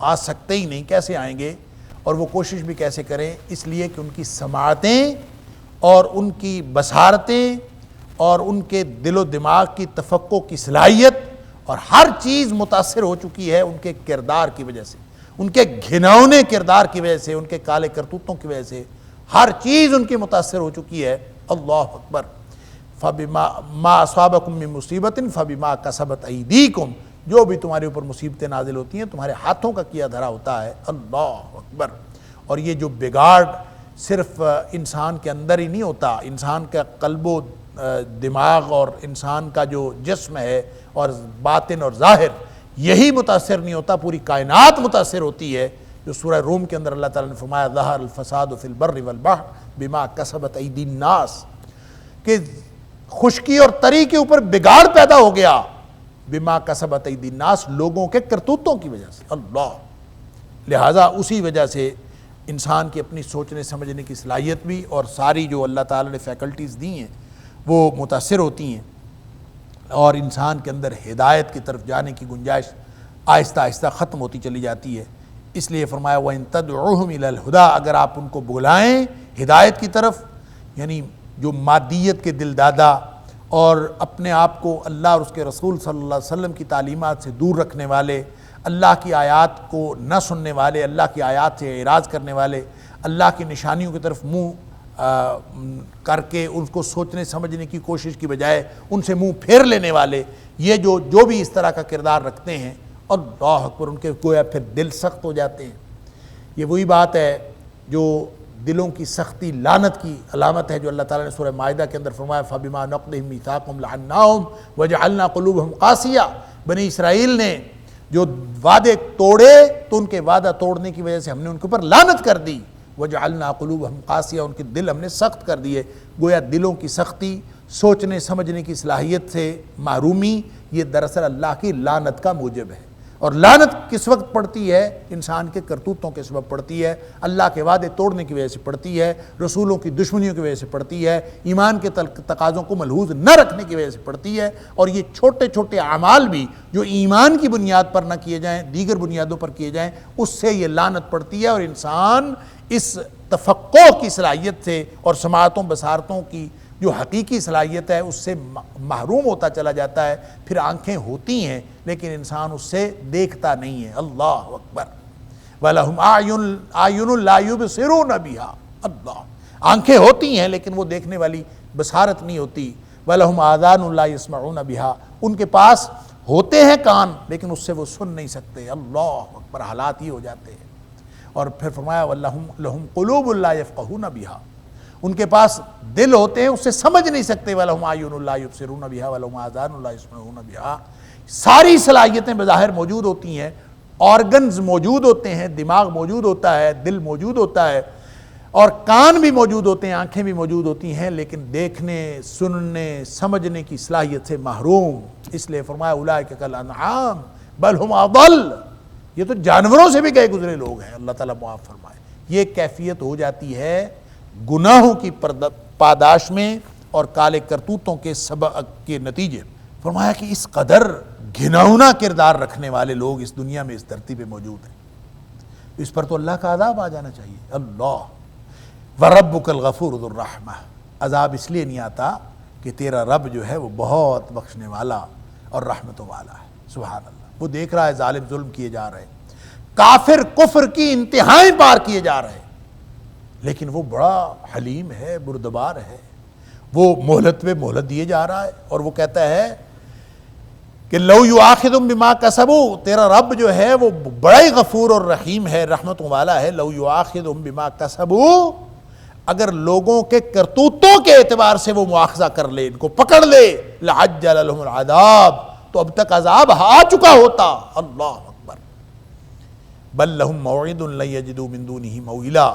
آ سکتے ہی نہیں، کیسے آئیں گے؟ اور وہ کوشش بھی کیسے کریں؟ اس لیے کہ ان کی سماعتیں اور ان کی بصارتیں اور ان کے دل و دماغ کی تفقہ کی صلاحیت اور ہر چیز متاثر ہو چکی ہے ان کے کردار کی وجہ سے، ان کے گھناؤنے کردار کی وجہ سے، ان کے کالے کرتوتوں کی وجہ سے ہر چیز ان کی متاثر ہو چکی ہے۔ اللہ اکبر۔ فبما ما اصابکم من مصیبت فبما کسبت ایدیکم، جو بھی تمہارے اوپر مصیبتیں نازل ہوتی ہیں تمہارے ہاتھوں کا کیا دھرا ہوتا ہے۔ اللہ اکبر۔ اور یہ جو بگاڑ صرف انسان کے اندر ہی نہیں ہوتا، انسان کا قلب و دماغ اور انسان کا جو جسم ہے اور باطن اور ظاہر، یہی متاثر نہیں ہوتا، پوری کائنات متاثر ہوتی ہے۔ جو سورہ روم کے اندر اللہ تعالیٰ نے فرمایا ظہر الفساد فی البر والبحر بما کسبت ایدی الناس، کہ خشکی اور تری کے اوپر بگاڑ پیدا ہو گیا بما کسبت ایدی الناس، لوگوں کے کرتوتوں کی وجہ سے۔ اللہ، لہٰذا اسی وجہ سے انسان کی اپنی سوچنے سمجھنے کی صلاحیت بھی اور ساری جو اللہ تعالیٰ نے فیکلٹیز دی ہیں وہ متاثر ہوتی ہیں، اور انسان کے اندر ہدایت کی طرف جانے کی گنجائش آہستہ آہستہ ختم ہوتی چلی جاتی ہے۔ اس لیے فرمایا وَإِن تَدْعُوهُمْ إِلَى الْهُدَىٰ، اگر آپ ان کو بلائیں ہدایت کی طرف، یعنی جو مادیت کے دل دادا اور اپنے آپ کو اللہ اور اس کے رسول صلی اللہ علیہ وسلم کی تعلیمات سے دور رکھنے والے، اللہ کی آیات کو نہ سننے والے، اللہ کی آیات سے اعراض کرنے والے، اللہ کی نشانیوں کی طرف منہ کر کے ان کو سوچنے سمجھنے کی کوشش کی بجائے ان سے منہ پھیر لینے والے، یہ جو بھی اس طرح کا کردار رکھتے ہیں، اللہ اکبر، ان کے گویا پھر دل سخت ہو جاتے ہیں۔ یہ وہی بات ہے جو دلوں کی سختی لعنت کی علامت ہے، جو اللہ تعالیٰ نے سورہ مائدہ کے اندر فرمایا فَبِمَا نَقْضِهِمْ مِيثَاقَهُمْ لَعَنَّاهُمْ وَجَعَلْنَا قُلُوبَهُمْ قَاسِيَةً، بنی اسرائیل نے جو وعدے توڑے تو ان کے وعدہ توڑنے کی وجہ سے ہم نے ان کے اوپر لعنت کر دی، وَجَعَلْنَا قُلُوبَهُمْ قَاسِيَةً، ان کے دل ہم نے سخت کر دیے۔ گویا دلوں کی سختی، سوچنے سمجھنے کی صلاحیت سے محرومی، یہ دراصل اللہ کی لعنت کا موجب ہے۔ اور لعنت کس وقت پڑتی ہے؟ انسان کے کرتوتوں کے سبب پڑتی ہے، اللہ کے وعدے توڑنے کی وجہ سے پڑتی ہے، رسولوں کی دشمنیوں کی وجہ سے پڑتی ہے، ایمان کے تقاضوں کو ملحوظ نہ رکھنے کی وجہ سے پڑتی ہے۔ اور یہ چھوٹے چھوٹے اعمال بھی جو ایمان کی بنیاد پر نہ کیے جائیں، دیگر بنیادوں پر کیے جائیں، اس سے یہ لعنت پڑتی ہے، اور انسان اس تفقہ کی صلاحیت سے اور سماعتوں بصارتوں کی جو حقیقی صلاحیت ہے اس سے محروم ہوتا چلا جاتا ہے۔ پھر آنکھیں ہوتی ہیں لیکن انسان اس سے دیکھتا نہیں ہے۔ اللہ اکبر۔ وَلَهُمْ أَعْيُنٌ لَا يُبْصِرُونَ بِهَا، اللہ، آنکھیں ہوتی ہیں لیکن وہ دیکھنے والی بصارت نہیں ہوتی۔ وَلَهُمْ آذَانٌ لَا يَسْمَعُونَ بِهَا، ان کے پاس ہوتے ہیں کان لیکن اس سے وہ سن نہیں سکتے۔ اللہ اکبر، حالات ہی ہو جاتے ہیں۔ اور پھر فرمایا وَلَهُمْ قُلُوبٌ لَا يَفْقَهُونَ بِهَا، ان کے پاس دل ہوتے ہیں اسے سمجھ نہیں سکتے۔ وَلَهُمْ أَعْيُنٌ لَا يُبْصِرُونَ بِهَا وَلَهُمْ آذَانٌ لَا يَسْمَعُونَ بِهَا، ساری صلاحیتیں بظاہر موجود ہوتی ہیں، آرگنز موجود ہوتے ہیں، دماغ موجود ہوتا ہے، دل موجود ہوتا ہے، اور کان بھی موجود ہوتے ہیں، آنکھیں بھی موجود ہوتی ہیں، لیکن دیکھنے، سننے، سمجھنے کی صلاحیت سے محروم۔ اس لیے فرمایا اولئک کالانعام بل ہم اضل، یہ تو جانوروں سے بھی گئے گزرے لوگ ہیں، اللہ تعالیٰ معاف فرمائے۔ یہ کیفیت ہو جاتی ہے گناہوں کی پاداش میں اور کالے کرتوتوں کے سبب کے نتیجے۔ فرمایا کہ اس قدر گھناؤنا کردار رکھنے والے لوگ اس دنیا میں اس دھرتی پہ موجود ہیں، اس پر تو اللہ کا عذاب آ جانا چاہیے۔ اللہ وَرَبُّكَ الْغَفُورُ ذُو الرَّحْمَةِ، عذاب اس لیے نہیں آتا کہ تیرا رب جو ہے وہ بہت بخشنے والا اور رحمتوں والا ہے۔ سبحان اللہ، وہ دیکھ رہا ہے ظالم ظلم کیے جا رہے ہیں، کافر کفر کی انتہائیں پار کیے جا رہے ہیں، لیکن وہ بڑا حلیم ہے، بردبار ہے، وہ مہلت پہ مہلت دیے جا رہا ہے، اور وہ کہتا ہے کہ لو یؤاخذہم بما کسبوا، تیرا رب جو ہے وہ بڑا ہی غفور اور رحیم ہے، رحمتوں والا ہے۔ لو یؤاخذہم بما کسبوا، اگر لوگوں کے کرتوتوں کے اعتبار سے وہ مواخذہ کر لے، ان کو پکڑ لے، لعجل لهم العذاب، تو اب تک عذاب آ چکا ہوتا۔ اللہ اکبر۔ بل لهم موعد لن یجدوا من دونہ موئلا،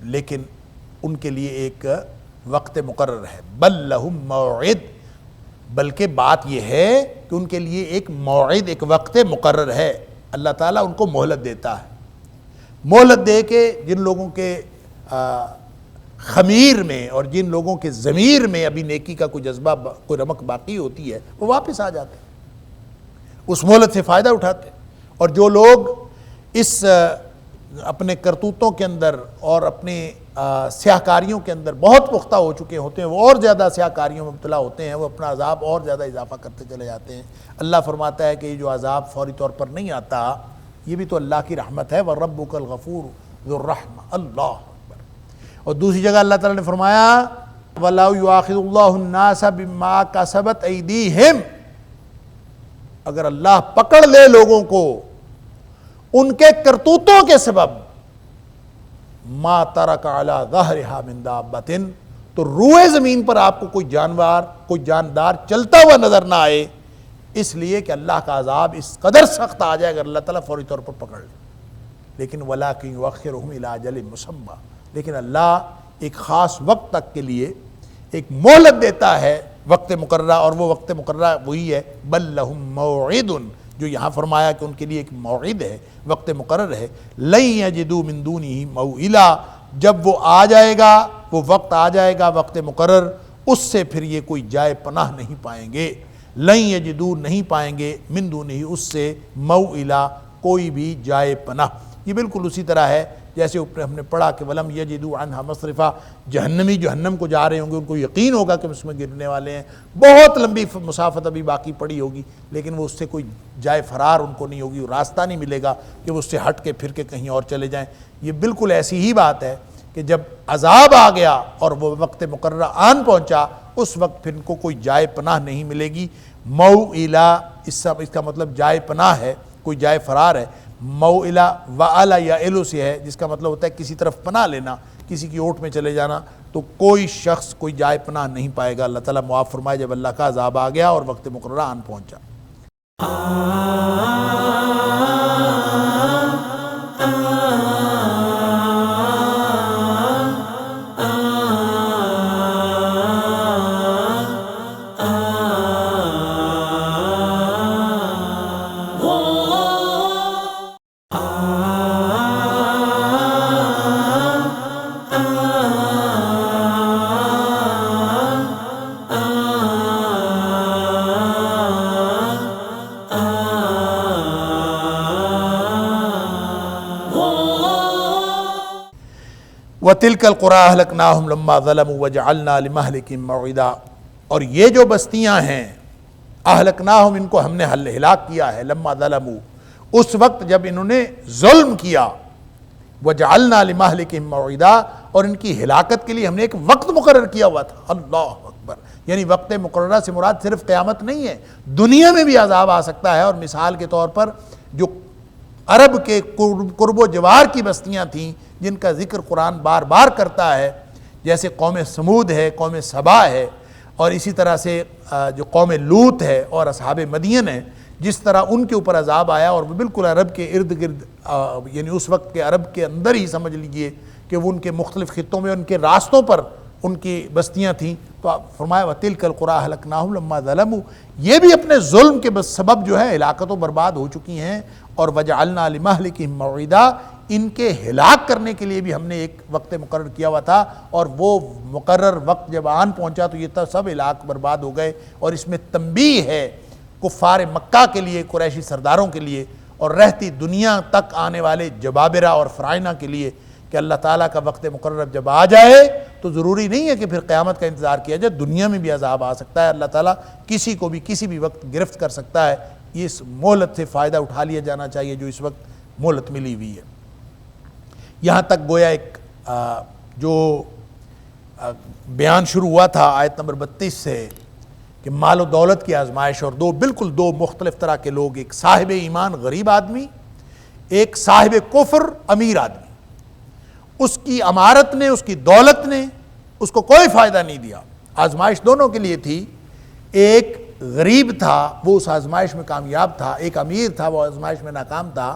لیکن ان کے لیے ایک وقت مقرر ہے۔ بل لہم موعد، بلکہ بات یہ ہے کہ ان کے لیے ایک موعد، ایک وقت مقرر ہے۔ اللہ تعالیٰ ان کو مہلت دیتا ہے، مہلت دے کے جن لوگوں کے خمیر میں اور جن لوگوں کے ضمیر میں ابھی نیکی کا کوئی جذبہ، کوئی رمق باقی ہوتی ہے، وہ واپس آ جاتے ہیں، اس مہلت سے فائدہ اٹھاتے ہیں۔ اور جو لوگ اس اپنے کرتوتوں کے اندر اور اپنے سیاہ کاریوں کے اندر بہت پختہ ہو چکے ہوتے ہیں، وہ اور زیادہ سیاہ کاریوں میں مبتلا ہوتے ہیں، وہ اپنا عذاب اور زیادہ اضافہ کرتے چلے جاتے ہیں۔ اللہ فرماتا ہے کہ یہ جو عذاب فوری طور پر نہیں آتا، یہ بھی تو اللہ کی رحمت ہے، وَرَبُّكَ الْغَفُورُ ذُو الرَّحْمَةِ، اللہ اکبر۔ اور دوسری جگہ اللہ تعالیٰ نے فرمایا وَلَوْ يُؤَاخِذُ اللَّهُ النَّاسَ بِمَا كَسَبَتْ أَيْدِيهِمْ، اگر اللہ پکڑ لے لوگوں کو ان کے کرتوتوں کے سبب، ما ترک علی ظہرہا من دابۃ، تو روئے زمین پر آپ کو کوئی جانور، کوئی جاندار چلتا ہوا نظر نہ آئے، اس لیے کہ اللہ کا عذاب اس قدر سخت آ جائے اگر اللہ تعالیٰ فوری طور پر پکڑ لے۔ لیکن وَلَٰكِن يُؤَخِّرُهُمْ إِلَىٰ أَجَلٍ مُّسَمًّى، لیکن اللہ ایک خاص وقت تک کے لیے ایک مہلت دیتا ہے، وقت مقررہ، اور وہ وقت مقررہ وہی ہے بل لہم موعد، جو یہاں فرمایا کہ ان کے لیے ایک موعد ہے، وقت مقرر ہے، لن یجدوا من دونہ موئلا، جب وہ آ جائے گا، وہ وقت آ جائے گا، وقت مقرر، اس سے پھر یہ کوئی جائے پناہ نہیں پائیں گے، لن یجدوا، نہیں پائیں گے، من دونہ، اس سے، موئلا، کوئی بھی جائے پناہ۔ یہ بالکل اسی طرح ہے جیسے اوپر ہم نے پڑھا کہ وَلَمْ يَجِدُوا عَنْهَا مَصْرِفًا، جہنمی جہنم کو جا رہے ہوں گے، ان کو یقین ہوگا کہ اس میں گرنے والے ہیں، بہت لمبی مسافت ابھی باقی پڑی ہوگی، لیکن وہ اس سے کوئی جائے فرار ان کو نہیں ہوگی، راستہ نہیں ملے گا کہ وہ اس سے ہٹ کے پھر کے کہیں اور چلے جائیں۔ یہ بالکل ایسی ہی بات ہے کہ جب عذاب آ گیا اور وہ وقت مقررہ آن پہنچا، اس وقت پھر ان کو کوئی جائے پناہ نہیں ملے گی۔ موئلا، اس کا مطلب جائے پناہ ہے، کوئی جائے فرار ہے۔ موئلا وعلا یا ایلو سے ہے، جس کا مطلب ہوتا ہے کسی طرف پناہ لینا، کسی کی اوٹ میں چلے جانا، تو کوئی شخص کوئی جائے پناہ نہیں پائے گا۔ اللہ تعالیٰ معاف فرمائے جب اللہ کا عذاب آ گیا اور وقت مقررہ آن پہنچا۔ وَتِلْكَ الْقُرَىٰ أَهْلَكْنَاهُمْ لَمَّا ظَلَمُوا وَجَعَلْنَا لِمَهْلِكِهِمْ مَوْعِدًا، اور یہ جو بستیاں ہیں اہلکناہم، ان کو ہم نے ہلاک کیا ہے، لما ظلموا، اس وقت جب انہوں نے ظلم کیا، وَجَعَلْنَا لِمَهْلِكِهِمْ مَوْعِدًا، اور ان کی ہلاکت کے لیے ہم نے ایک وقت مقرر کیا ہوا تھا۔ اللہ اکبر، یعنی وقت مقررہ سے مراد صرف قیامت نہیں ہے، دنیا میں بھی عذاب آ سکتا ہے۔ اور مثال کے طور پر جو عرب کے قرب و جوار کی بستیاں تھیں جن کا ذکر قرآن بار بار کرتا ہے، جیسے قوم سمود ہے، قوم سبا ہے، اور اسی طرح سے جو قوم لوط ہے اور اصحاب مدین ہے، جس طرح ان کے اوپر عذاب آیا، اور وہ بالکل عرب کے ارد گرد، یعنی اس وقت کے عرب کے اندر ہی سمجھ لیجئے کہ وہ ان کے مختلف خطوں میں ان کے راستوں پر ان کی بستیاں تھیں۔ تو فرمایا وَتِلْكَ الْقُرَىٰ أَهْلَكْنَاهُمْ لَمَّا ظَلَمُوا، یہ بھی اپنے ظلم کے سبب جو ہے ہلاکت و برباد ہو چکی ہیں۔ اور وَجَعَلْنَا لِمَهْلِكِهِمْ مَوْعِدًا، ان کے ہلاک کرنے کے لیے بھی ہم نے ایک وقت مقرر کیا ہوا تھا، اور وہ مقرر وقت جب آن پہنچا تو یہ سب ہلاک برباد ہو گئے۔ اور اس میں تنبیہ ہے کفار مکہ کے لیے، قریشی سرداروں کے لیے، اور رہتی دنیا تک آنے والے جبابرہ اور فرائنہ کے لیے، کہ اللہ تعالیٰ کا وقت مقرر جب آ جائے تو ضروری نہیں ہے کہ پھر قیامت کا انتظار کیا جائے، دنیا میں بھی عذاب آ سکتا ہے، اللہ تعالیٰ کسی کو بھی کسی بھی وقت گرفت کر سکتا ہے۔ اس مہلت سے فائدہ اٹھا لیا جانا چاہیے جو اس وقت مہلت ملی ہوئی ہے۔ یہاں تک گویا ایک جو بیان شروع ہوا تھا آیت نمبر 32 سے، کہ مال و دولت کی آزمائش، اور دو مختلف طرح کے لوگ، ایک صاحب ایمان غریب آدمی، ایک صاحب کفر امیر آدمی، اس کی امارت نے، اس کی دولت نے اس کو کوئی فائدہ نہیں دیا۔ آزمائش دونوں کے لیے تھی، ایک غریب تھا وہ اس آزمائش میں کامیاب تھا، ایک امیر تھا وہ آزمائش میں ناکام تھا،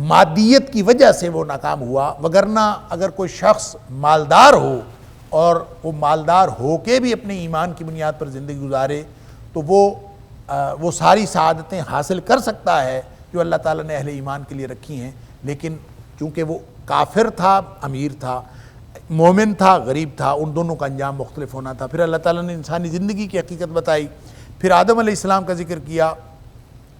مادیت کی وجہ سے وہ ناکام ہوا۔ وگرنہ اگر کوئی شخص مالدار ہو اور وہ مالدار ہو کے بھی اپنے ایمان کی بنیاد پر زندگی گزارے تو وہ ساری سعادتیں حاصل کر سکتا ہے جو اللہ تعالیٰ نے اہل ایمان کے لیے رکھی ہیں۔ لیکن چونکہ وہ کافر تھا، امیر تھا، مومن تھا، غریب تھا، ان دونوں کا انجام مختلف ہونا تھا۔ پھر اللہ تعالیٰ نے انسانی زندگی کی حقیقت بتائی، پھر آدم علیہ السلام کا ذکر کیا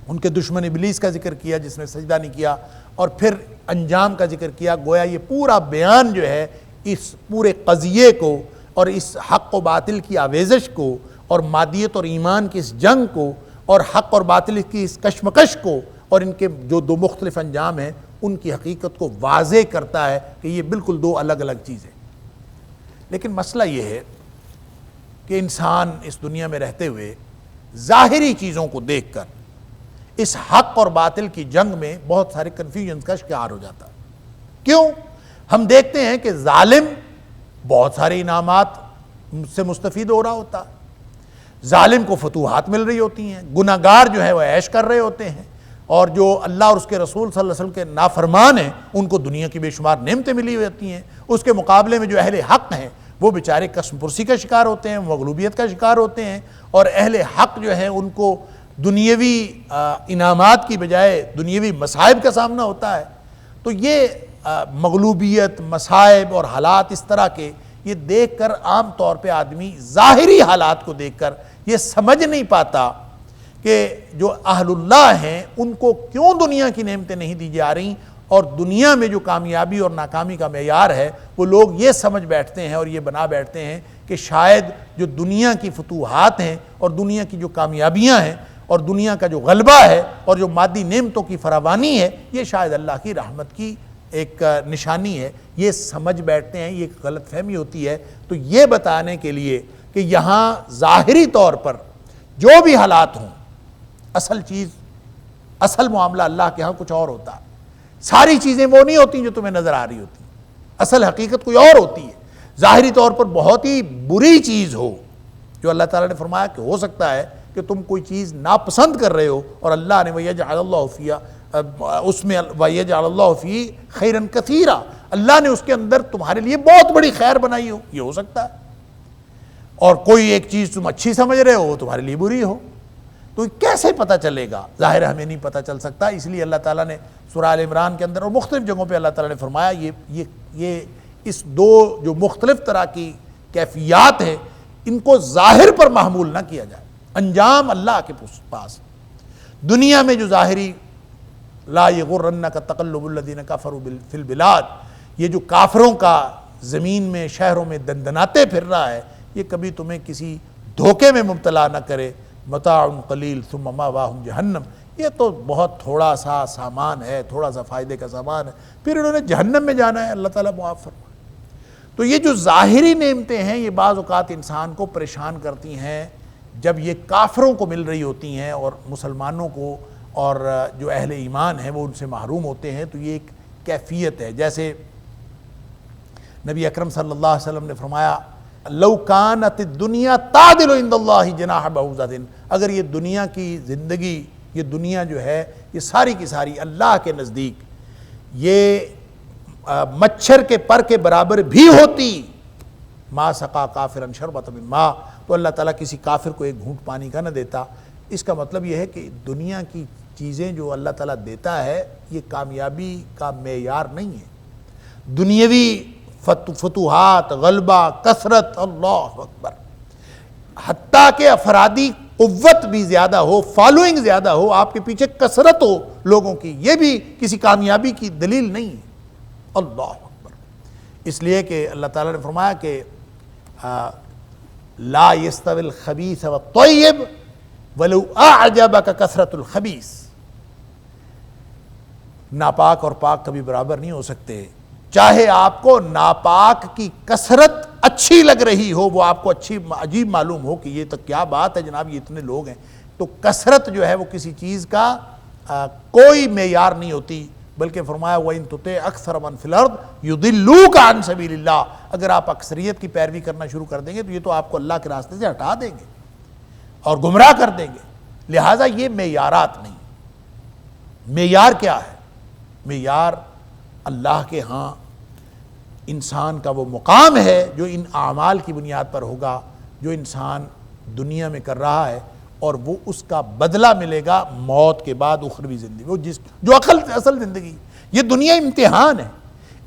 ان کے دشمن ابلیس کا ذکر کیا جس نے سجدہ نہیں کیا، اور پھر انجام کا ذکر کیا۔ گویا یہ پورا بیان جو ہے اس پورے قضیے کو اور اس حق و باطل کی آویزش کو اور مادیت اور ایمان کی اس جنگ کو اور حق اور باطل کی اس کشمکش کو اور ان کے جو دو مختلف انجام ہیں ان کی حقیقت کو واضح کرتا ہے کہ یہ بالکل دو الگ الگ چیزیں۔ لیکن مسئلہ یہ ہے کہ انسان اس دنیا میں رہتے ہوئے ظاہری چیزوں کو دیکھ کر اس حق اور باطل کی جنگ میں بہت سارے کنفیوژن کا شکار ہو جاتا ہے۔ کیوں؟ ہم دیکھتے ہیں کہ ظالم بہت سارے انعامات سے مستفید ہو رہا ہوتا ہے، ظالم کو فتوحات مل رہی ہوتی ہیں، گناہگار جو ہے وہ عیش کر رہے ہوتے ہیں، اور جو اللہ اور اس کے رسول صلی اللہ علیہ وسلم کے نافرمان ہیں ان کو دنیا کی بے شمار نعمتیں ملی ہوتی ہیں۔ اس کے مقابلے میں جو اہل حق ہیں وہ بیچارے قسم پرسی کا شکار ہوتے ہیں، مغلوبیت کا شکار ہوتے ہیں، اور اہل حق جو ہیں ان کو دنیاوی انعامات کی بجائے دنیاوی مصائب کا سامنا ہوتا ہے۔ تو یہ مغلوبیت، مصائب اور حالات اس طرح کے یہ دیکھ کر عام طور پہ آدمی ظاہری حالات کو دیکھ کر یہ سمجھ نہیں پاتا کہ جو اہل اللہ ہیں ان کو کیوں دنیا کی نعمتیں نہیں دی جا رہی، اور دنیا میں جو کامیابی اور ناکامی کا معیار ہے وہ لوگ یہ سمجھ بیٹھتے ہیں اور یہ بنا بیٹھتے ہیں کہ شاید جو دنیا کی فتوحات ہیں اور دنیا کی جو کامیابیاں ہیں اور دنیا کا جو غلبہ ہے اور جو مادی نعمتوں کی فراوانی ہے یہ شاید اللہ کی رحمت کی ایک نشانی ہے، یہ سمجھ بیٹھتے ہیں، یہ غلط فہمی ہوتی ہے۔ تو یہ بتانے کے لیے کہ یہاں ظاہری طور پر جو بھی حالات ہوں، اصل معاملہ اللہ کے ہاں کچھ اور ہوتا ہے۔ ساری چیزیں وہ نہیں ہوتی جو تمہیں نظر آ رہی ہوتی، اصل حقیقت کوئی اور ہوتی ہے۔ ظاہری طور پر بہت ہی بری چیز ہو جو اللہ تعالیٰ نے فرمایا کہ ہو سکتا ہے کہ تم کوئی چیز ناپسند کر رہے ہو، اور اللہ نے وَيَجْعَلَ اللَّهُ فِيهَا اس میں وَيَجْعَلَ اللَّهُ فِيهِ خَيْرًا كَثِيرًا، اللہ نے اس کے اندر تمہارے لیے بہت بڑی خیر بنائی ہو، یہ ہو سکتا ہے۔ اور کوئی ایک چیز تم اچھی سمجھ رہے ہو وہ تمہارے لیے بری ہو، تو کیسے پتہ چلے گا؟ ظاہر ہمیں نہیں پتہ چل سکتا۔ اس لیے اللہ تعالیٰ نے سورہ آل عمران کے اندر اور مختلف جگہوں پہ اللہ تعالیٰ نے فرمایا یہ اس دو جو مختلف طرح کی کیفیات ہیں ان کو ظاہر پر محمول نہ کیا جائے، انجام اللہ کے پاس۔ دنیا میں جو ظاہری لا یغرنک تقلب الذین کفروا فی البلاد، یہ جو کافروں کا زمین میں شہروں میں دندناتے پھر رہا ہے، یہ کبھی تمہیں کسی دھوکے میں مبتلا نہ کرے۔ متاع قلیل ثم مأواہم جہنم، یہ تو بہت تھوڑا سا سامان ہے، تھوڑا سا فائدے کا سامان ہے، پھر انہوں نے جہنم میں جانا ہے، اللہ تعالیٰ معاف فرمائے۔ تو یہ جو ظاہری نعمتیں ہیں یہ بعض اوقات انسان کو پریشان کرتی ہیں جب یہ کافروں کو مل رہی ہوتی ہیں اور مسلمانوں کو اور جو اہل ایمان ہیں وہ ان سے محروم ہوتے ہیں۔ تو یہ ایک کیفیت ہے، جیسے نبی اکرم صلی اللہ علیہ وسلم نے فرمایا لو کانت الدنیا تعدل عند اللہ جناح بعوضۃ، اگر یہ دنیا کی زندگی، یہ دنیا جو ہے یہ ساری کی ساری اللہ کے نزدیک یہ مچھر کے پر کے برابر بھی ہوتی، ما سقا کافرا شربۃ من ماء، تو اللہ تعالیٰ کسی کافر کو ایک گھونٹ پانی کا نہ دیتا۔ اس کا مطلب یہ ہے کہ دنیا کی چیزیں جو اللہ تعالیٰ دیتا ہے یہ کامیابی کا معیار نہیں ہے۔ دنیاوی فتوحات، غلبہ، کثرت، اللہ اکبر، حتیٰ کہ افرادی قوت بھی زیادہ ہو، فالوئنگ زیادہ ہو، آپ کے پیچھے کثرت ہو لوگوں کی، یہ بھی کسی کامیابی کی دلیل نہیں ہے۔ اللہ اکبر، اس لیے کہ اللہ تعالیٰ نے فرمایا کہ لا یستوی الخبیث والطیب ولو اعجبک کثرت الخبیث، ناپاک اور پاک کبھی برابر نہیں ہو سکتے، چاہے آپ کو ناپاک کی کثرت اچھی لگ رہی ہو، وہ آپ کو اچھی عجیب معلوم ہو کہ یہ تو کیا بات ہے جناب، یہ اتنے لوگ ہیں، تو کثرت جو ہے وہ کسی چیز کا کوئی معیار نہیں ہوتی، بلکہ فرمایا وَإِن تُطِعْ أَكْثَرَ مَنْ فِي الْأَرْضِ يُضِلُّوكَ عَنْ سَبِيلِ اللَّهِ، اگر آپ اکثریت کی پیروی کرنا شروع کر دیں گے تو یہ تو آپ کو اللہ کے راستے سے ہٹا دیں گے اور گمراہ کر دیں گے۔ لہٰذا یہ معیارات نہیں۔ معیار کیا ہے؟ معیار اللہ کے ہاں انسان کا وہ مقام ہے جو ان اعمال کی بنیاد پر ہوگا جو انسان دنیا میں کر رہا ہے، اور وہ اس کا بدلہ ملے گا موت کے بعد اخروی زندگی، وہ جو اصل زندگی۔ یہ دنیا امتحان ہے،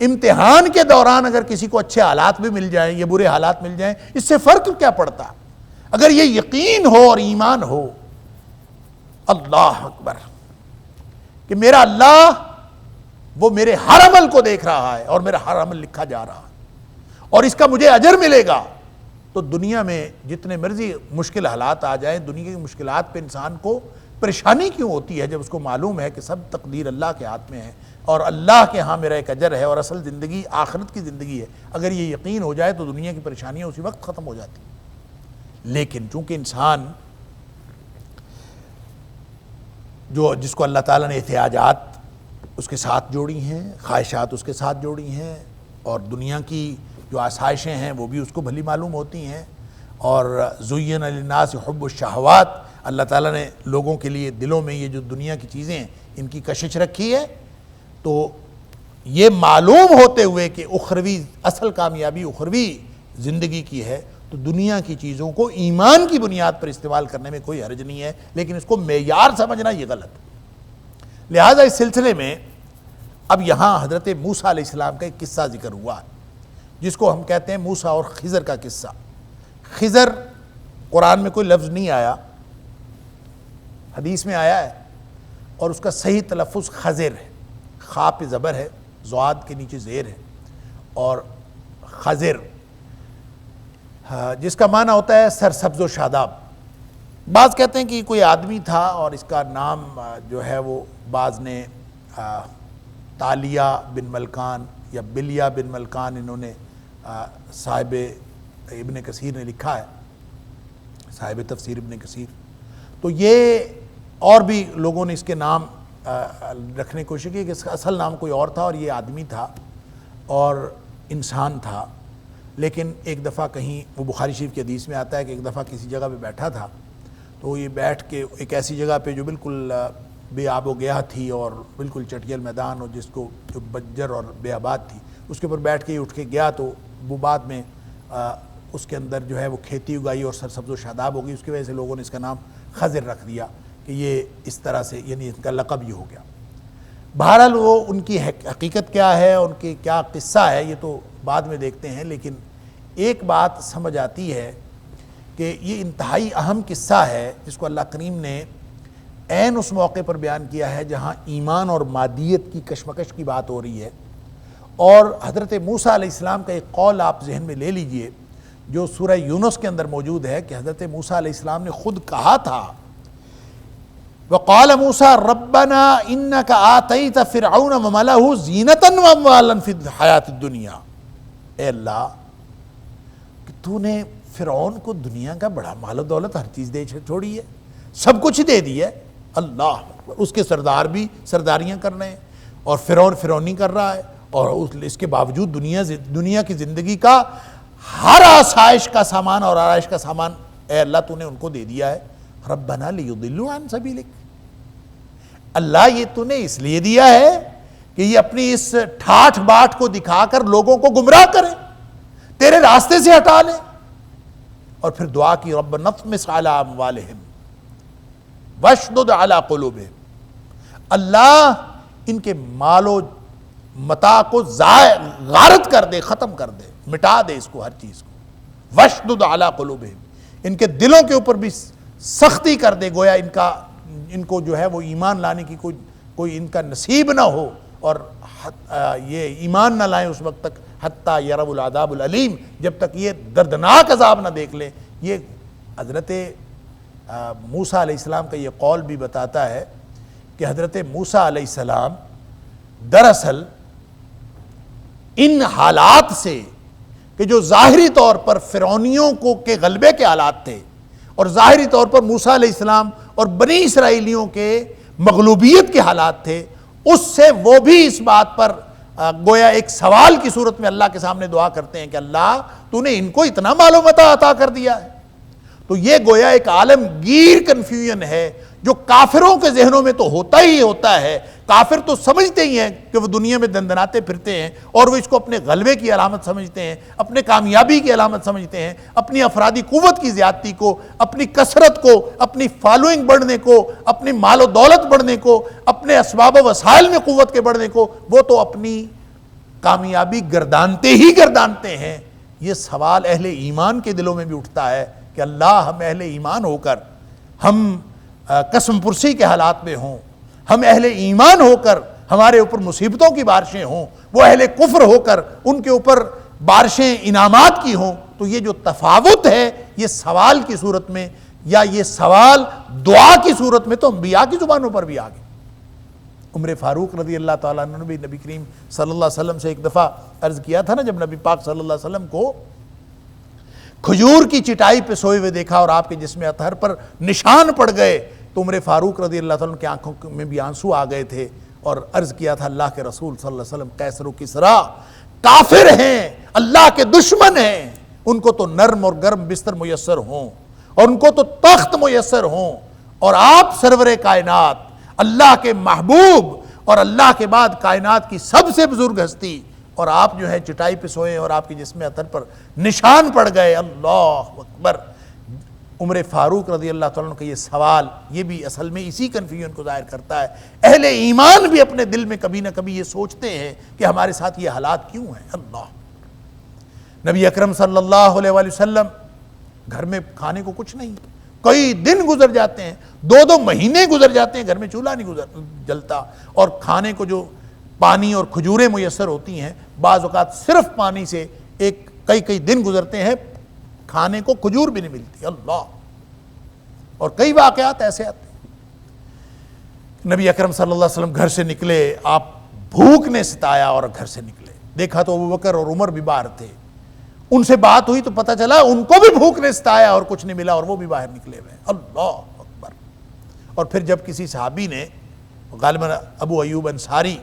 امتحان کے دوران اگر کسی کو اچھے حالات بھی مل جائیں یا برے حالات مل جائیں اس سے فرق کیا پڑتا؟ اگر یہ یقین ہو اور ایمان ہو اللہ اکبر، کہ میرا اللہ وہ میرے ہر عمل کو دیکھ رہا ہے اور میرا ہر عمل لکھا جا رہا ہے اور اس کا مجھے اجر ملے گا، تو دنیا میں جتنے مرضی مشکل حالات آ جائیں، دنیا کی مشکلات پہ انسان کو پریشانی کیوں ہوتی ہے جب اس کو معلوم ہے کہ سب تقدیر اللہ کے ہاتھ میں ہے اور اللہ کے ہاں میرا ایک اجر ہے اور اصل زندگی آخرت کی زندگی ہے۔ اگر یہ یقین ہو جائے تو دنیا کی پریشانیاں اسی وقت ختم ہو جاتی ہیں۔ لیکن چونکہ انسان جس کو اللہ تعالیٰ نے احتیاجات اس کے ساتھ جوڑی ہیں، خواہشات اس کے ساتھ جوڑی ہیں، اور دنیا کی جو آسائشیں ہیں وہ بھی اس کو بھلی معلوم ہوتی ہیں، اور زین للناس حب الشہوات، اللہ تعالیٰ نے لوگوں کے لیے دلوں میں یہ جو دنیا کی چیزیں ہیں ان کی کشش رکھی ہے، تو یہ معلوم ہوتے ہوئے کہ اخروی اصل کامیابی اخروی زندگی کی ہے، تو دنیا کی چیزوں کو ایمان کی بنیاد پر استعمال کرنے میں کوئی حرج نہیں ہے، لیکن اس کو معیار سمجھنا یہ غلط ہے۔ لہٰذا اس سلسلے میں اب یہاں حضرت موسیٰ علیہ السلام کا ایک قصہ ذکر ہوا ہے، جس کو ہم کہتے ہیں موسیٰ اور خضر کا قصہ۔ خضر قرآن میں کوئی لفظ نہیں آیا، حدیث میں آیا ہے، اور اس کا صحیح تلفظ خضر ہے، خاء پہ زبر ہے، ضاد کے نیچے زیر ہے، اور خضر جس کا معنی ہوتا ہے سرسبز و شاداب۔ بعض کہتے ہیں کہ کوئی آدمی تھا اور اس کا نام جو ہے وہ بعض نے تالیہ بن ملکان یا بلیہ بن ملکان، انہوں نے صاحب ابن کثیر نے لکھا ہے، صاحب تفسیر ابن کثیر، تو یہ اور بھی لوگوں نے اس کے نام رکھنے کی کوشش کی کہ اس کا اصل نام کوئی اور تھا اور یہ آدمی تھا اور انسان تھا۔ لیکن ایک دفعہ کہیں، وہ بخاری شریف کی حدیث میں آتا ہے کہ ایک دفعہ کسی جگہ پہ بیٹھا تھا، تو یہ بیٹھ کے ایک ایسی جگہ پہ جو بالکل بے آب و گیا تھی اور بالکل چٹیل میدان، اور جس کو جو بنجر اور بے آباد تھی، اس کے اوپر بیٹھ کے اٹھ کے گیا، تو وہ بعد میں اس کے اندر جو ہے وہ کھیتی اگائی اور سرسبز و شاداب ہو گئی، اس کی وجہ سے لوگوں نے اس کا نام خضر رکھ دیا کہ یہ اس طرح سے، یعنی ان کا لقب یہ ہو گیا۔ بہرحال وہ ان کی حقیقت کیا ہے، ان کی کیا قصہ ہے، یہ تو بعد میں دیکھتے ہیں، لیکن ایک بات سمجھ آتی ہے کہ یہ انتہائی اہم قصہ ہے جس کو اللہ کریم نے عین اس موقع پر بیان کیا ہے جہاں ایمان اور مادیت کی کشمکش کی بات ہو رہی ہے۔ اور حضرت موسیٰ علیہ السلام کا ایک قول آپ ذہن میں لے لیجئے جو سورہ یونس کے اندر موجود ہے، کہ حضرت موسیٰ علیہ السلام نے خود کہا تھا، وَقَالَ مُوسَىٰ رَبَّنَا إِنَّكَ آتَيْتَ فِرْعَوْنَ وَمَلَأَهُ زِينَةً وَأَمْوَالًا فِي الْحَيَاةِ الدُّنْيَا، اے اللہ کہ تو نے فرعون کو دنیا کا بڑا مال و دولت ہر چیز دے چھوڑی ہے، سب کچھ دے دی ہے، اللہ اس کے سردار بھی سرداریاں کر رہے ہیں اور فرعون فرعونی کر رہا ہے، اور اس کے باوجود دنیا کی زندگی کا ہر آسائش کا سامان اور آرائش کا سامان اے اللہ تو نے ان کو دے دیا ہے۔ ربنا لیضلوا عن سبیلک، اللہ یہ تو نے اس لیے دیا ہے کہ یہ اپنی اس ٹھاٹھ باٹھ کو دکھا کر لوگوں کو گمراہ کریں، تیرے راستے سے ہٹا لیں۔ اور پھر دعا کی، رب نطمس علی اموالہم واشدد علی قلوبہم، اللہ ان کے مال و متاع کو غارت کر دے، ختم کر دے، مٹا دے اس کو، ہر چیز کو، واشدد علی قلوبہم، ان کے دلوں کے اوپر بھی سختی کر دے، گویا ان کو جو ہے وہ ایمان لانے کی کوئی ان کا نصیب نہ ہو، اور یہ ایمان نہ لائیں اس وقت تک حتیٰ یروا العذاب العلیم، جب تک یہ دردناک عذاب نہ دیکھ لیں۔ یہ حضرت موسیٰ علیہ السلام کا یہ قول بھی بتاتا ہے کہ حضرت موسیٰ علیہ السلام دراصل ان حالات سے، کہ جو ظاہری طور پر فرعونیوں کے غلبے کے حالات تھے اور ظاہری طور پر موسیٰ علیہ السلام اور بنی اسرائیلیوں کے مغلوبیت کے حالات تھے، اس سے وہ بھی اس بات پر گویا ایک سوال کی صورت میں اللہ کے سامنے دعا کرتے ہیں کہ اللہ تو نے ان کو اتنا مال و متاع عطا کر دیا ہے۔ تو یہ گویا ایک عالمگیر کنفیوژن ہے جو کافروں کے ذہنوں میں تو ہوتا ہی ہوتا ہے۔ کافر تو سمجھتے ہی ہیں کہ وہ دنیا میں دندناتے پھرتے ہیں اور وہ اس کو اپنے غلبے کی علامت سمجھتے ہیں، اپنے کامیابی کی علامت سمجھتے ہیں، اپنی افرادی قوت کی زیادتی کو، اپنی کثرت کو، اپنی فالوئنگ بڑھنے کو، اپنی مال و دولت بڑھنے کو، اپنے اسباب و وسائل میں قوت کے بڑھنے کو، وہ تو اپنی کامیابی گردانتے ہی گردانتے ہیں۔ یہ سوال اہل ایمان کے دلوں میں بھی اٹھتا ہے کہ اللہ ہم اہل ایمان ہو کر ہم قسم پرسی کے حالات میں ہوں، ہم اہل ایمان ہو کر ہمارے اوپر مصیبتوں کی بارشیں ہوں، وہ اہل کفر ہو کر ان کے اوپر بارشیں انعامات کی ہوں، تو یہ جو تفاوت ہے یہ سوال کی صورت میں یا یہ سوال دعا کی صورت میں تو انبیاء کی زبانوں پر بھی آ گئے۔ عمر فاروق رضی اللہ تعالیٰ عنہ نے بھی نبی کریم صلی اللہ علیہ وسلم سے ایک دفعہ عرض کیا تھا نا، جب نبی پاک صلی اللہ علیہ وسلم کو کھجور کی چٹائی پہ سوئے ہوئے دیکھا اور آپ کے جسم اطہر پر نشان پڑ گئے، تو عمر فاروق رضی اللہ تعالیٰ عنہ کی آنکھوں میں بھی آنسو آ گئے تھے اور عرض کیا تھا اللہ کے رسول صلی اللہ علیہ وسلم قیصر و کسریٰ کافر ہیں، اللہ کے دشمن ہیں، ان کو تو نرم اور گرم بستر میسر ہوں اور ان کو تو تخت میسر ہوں، اور آپ سرور کائنات اللہ کے محبوب اور اللہ کے بعد کائنات کی سب سے بزرگ ہستی، اور آپ جو ہے چٹائی پہ سوئے اور آپ کے جسم اطہر پر نشان پڑ گئے، اللہ اکبر۔ عمر فاروق رضی اللہ تعالیٰ عنہ کا یہ سوال یہ بھی اصل میں اسی کنفیوژن کو ظاہر کرتا ہے۔ اہل ایمان بھی اپنے دل میں کبھی نہ کبھی یہ سوچتے ہیں کہ ہمارے ساتھ یہ حالات کیوں ہیں۔ اللہ نبی اکرم صلی اللہ علیہ وآلہ وسلم گھر میں کھانے کو کچھ نہیں، کئی دن گزر جاتے ہیں، 2 مہینے گزر جاتے ہیں، گھر میں چولہا نہیں جلتا، اور کھانے کو جو پانی اور کھجوریں میسر ہوتی ہیں، بعض اوقات صرف پانی سے کئی دن گزرتے ہیں، کھانے کو کھجور بھی نہیں ملتی۔ اللہ، اور کئی واقعات ایسے آتے ہیں۔ نبی اکرم صلی اللہ علیہ وسلم گھر سے نکلے، آپ بھوک نے ستایا اور گھر سے نکلے، دیکھا تو ابوبکر اور عمر بھی باہر تھے، ان سے بات ہوئی تو پتہ چلا ان کو بھی بھوک نے ستایا اور کچھ نہیں ملا اور وہ بھی باہر نکلے ہوئے۔ اللہ اکبر۔ اور پھر جب کسی صحابی نے، غالباً ابو ایوب انصاری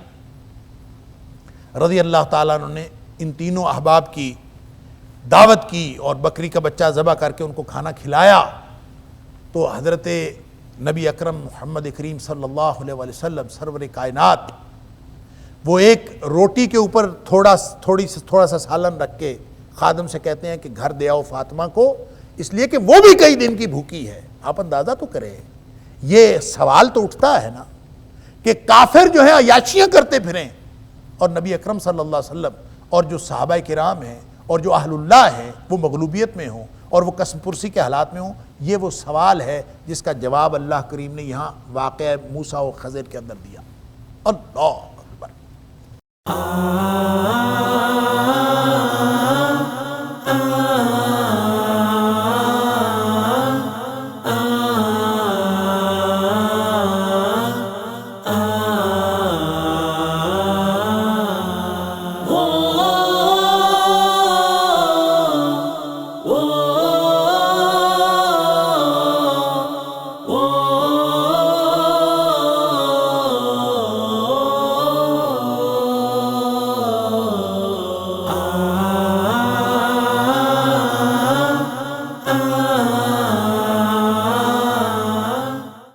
رضی اللہ تعالیٰ عنہ نے ان تینوں احباب کی دعوت کی اور بکری کا بچہ ذبح کر کے ان کو کھانا کھلایا، تو حضرت نبی اکرم محمد کریم صلی اللہ علیہ وسلم سرور کائنات وہ ایک روٹی کے اوپر تھوڑا سا سالن رکھ کے خادم سے کہتے ہیں کہ گھر دے آؤ فاطمہ کو، اس لیے کہ وہ بھی کئی دن کی بھوکی ہے۔ آپ اندازہ تو کریں، یہ سوال تو اٹھتا ہے نا کہ کافر جو ہیں عیاشیاں کرتے پھریں اور نبی اکرم صلی اللہ علیہ وسلم اور جو صحابہ کرام ہیں اور جو اہل اللہ ہیں وہ مغلوبیت میں ہوں اور وہ قسم پرسی کے حالات میں ہوں۔ یہ وہ سوال ہے جس کا جواب اللہ کریم نے یہاں واقعہ موسیٰ و خضر کے اندر دیا۔ اللہ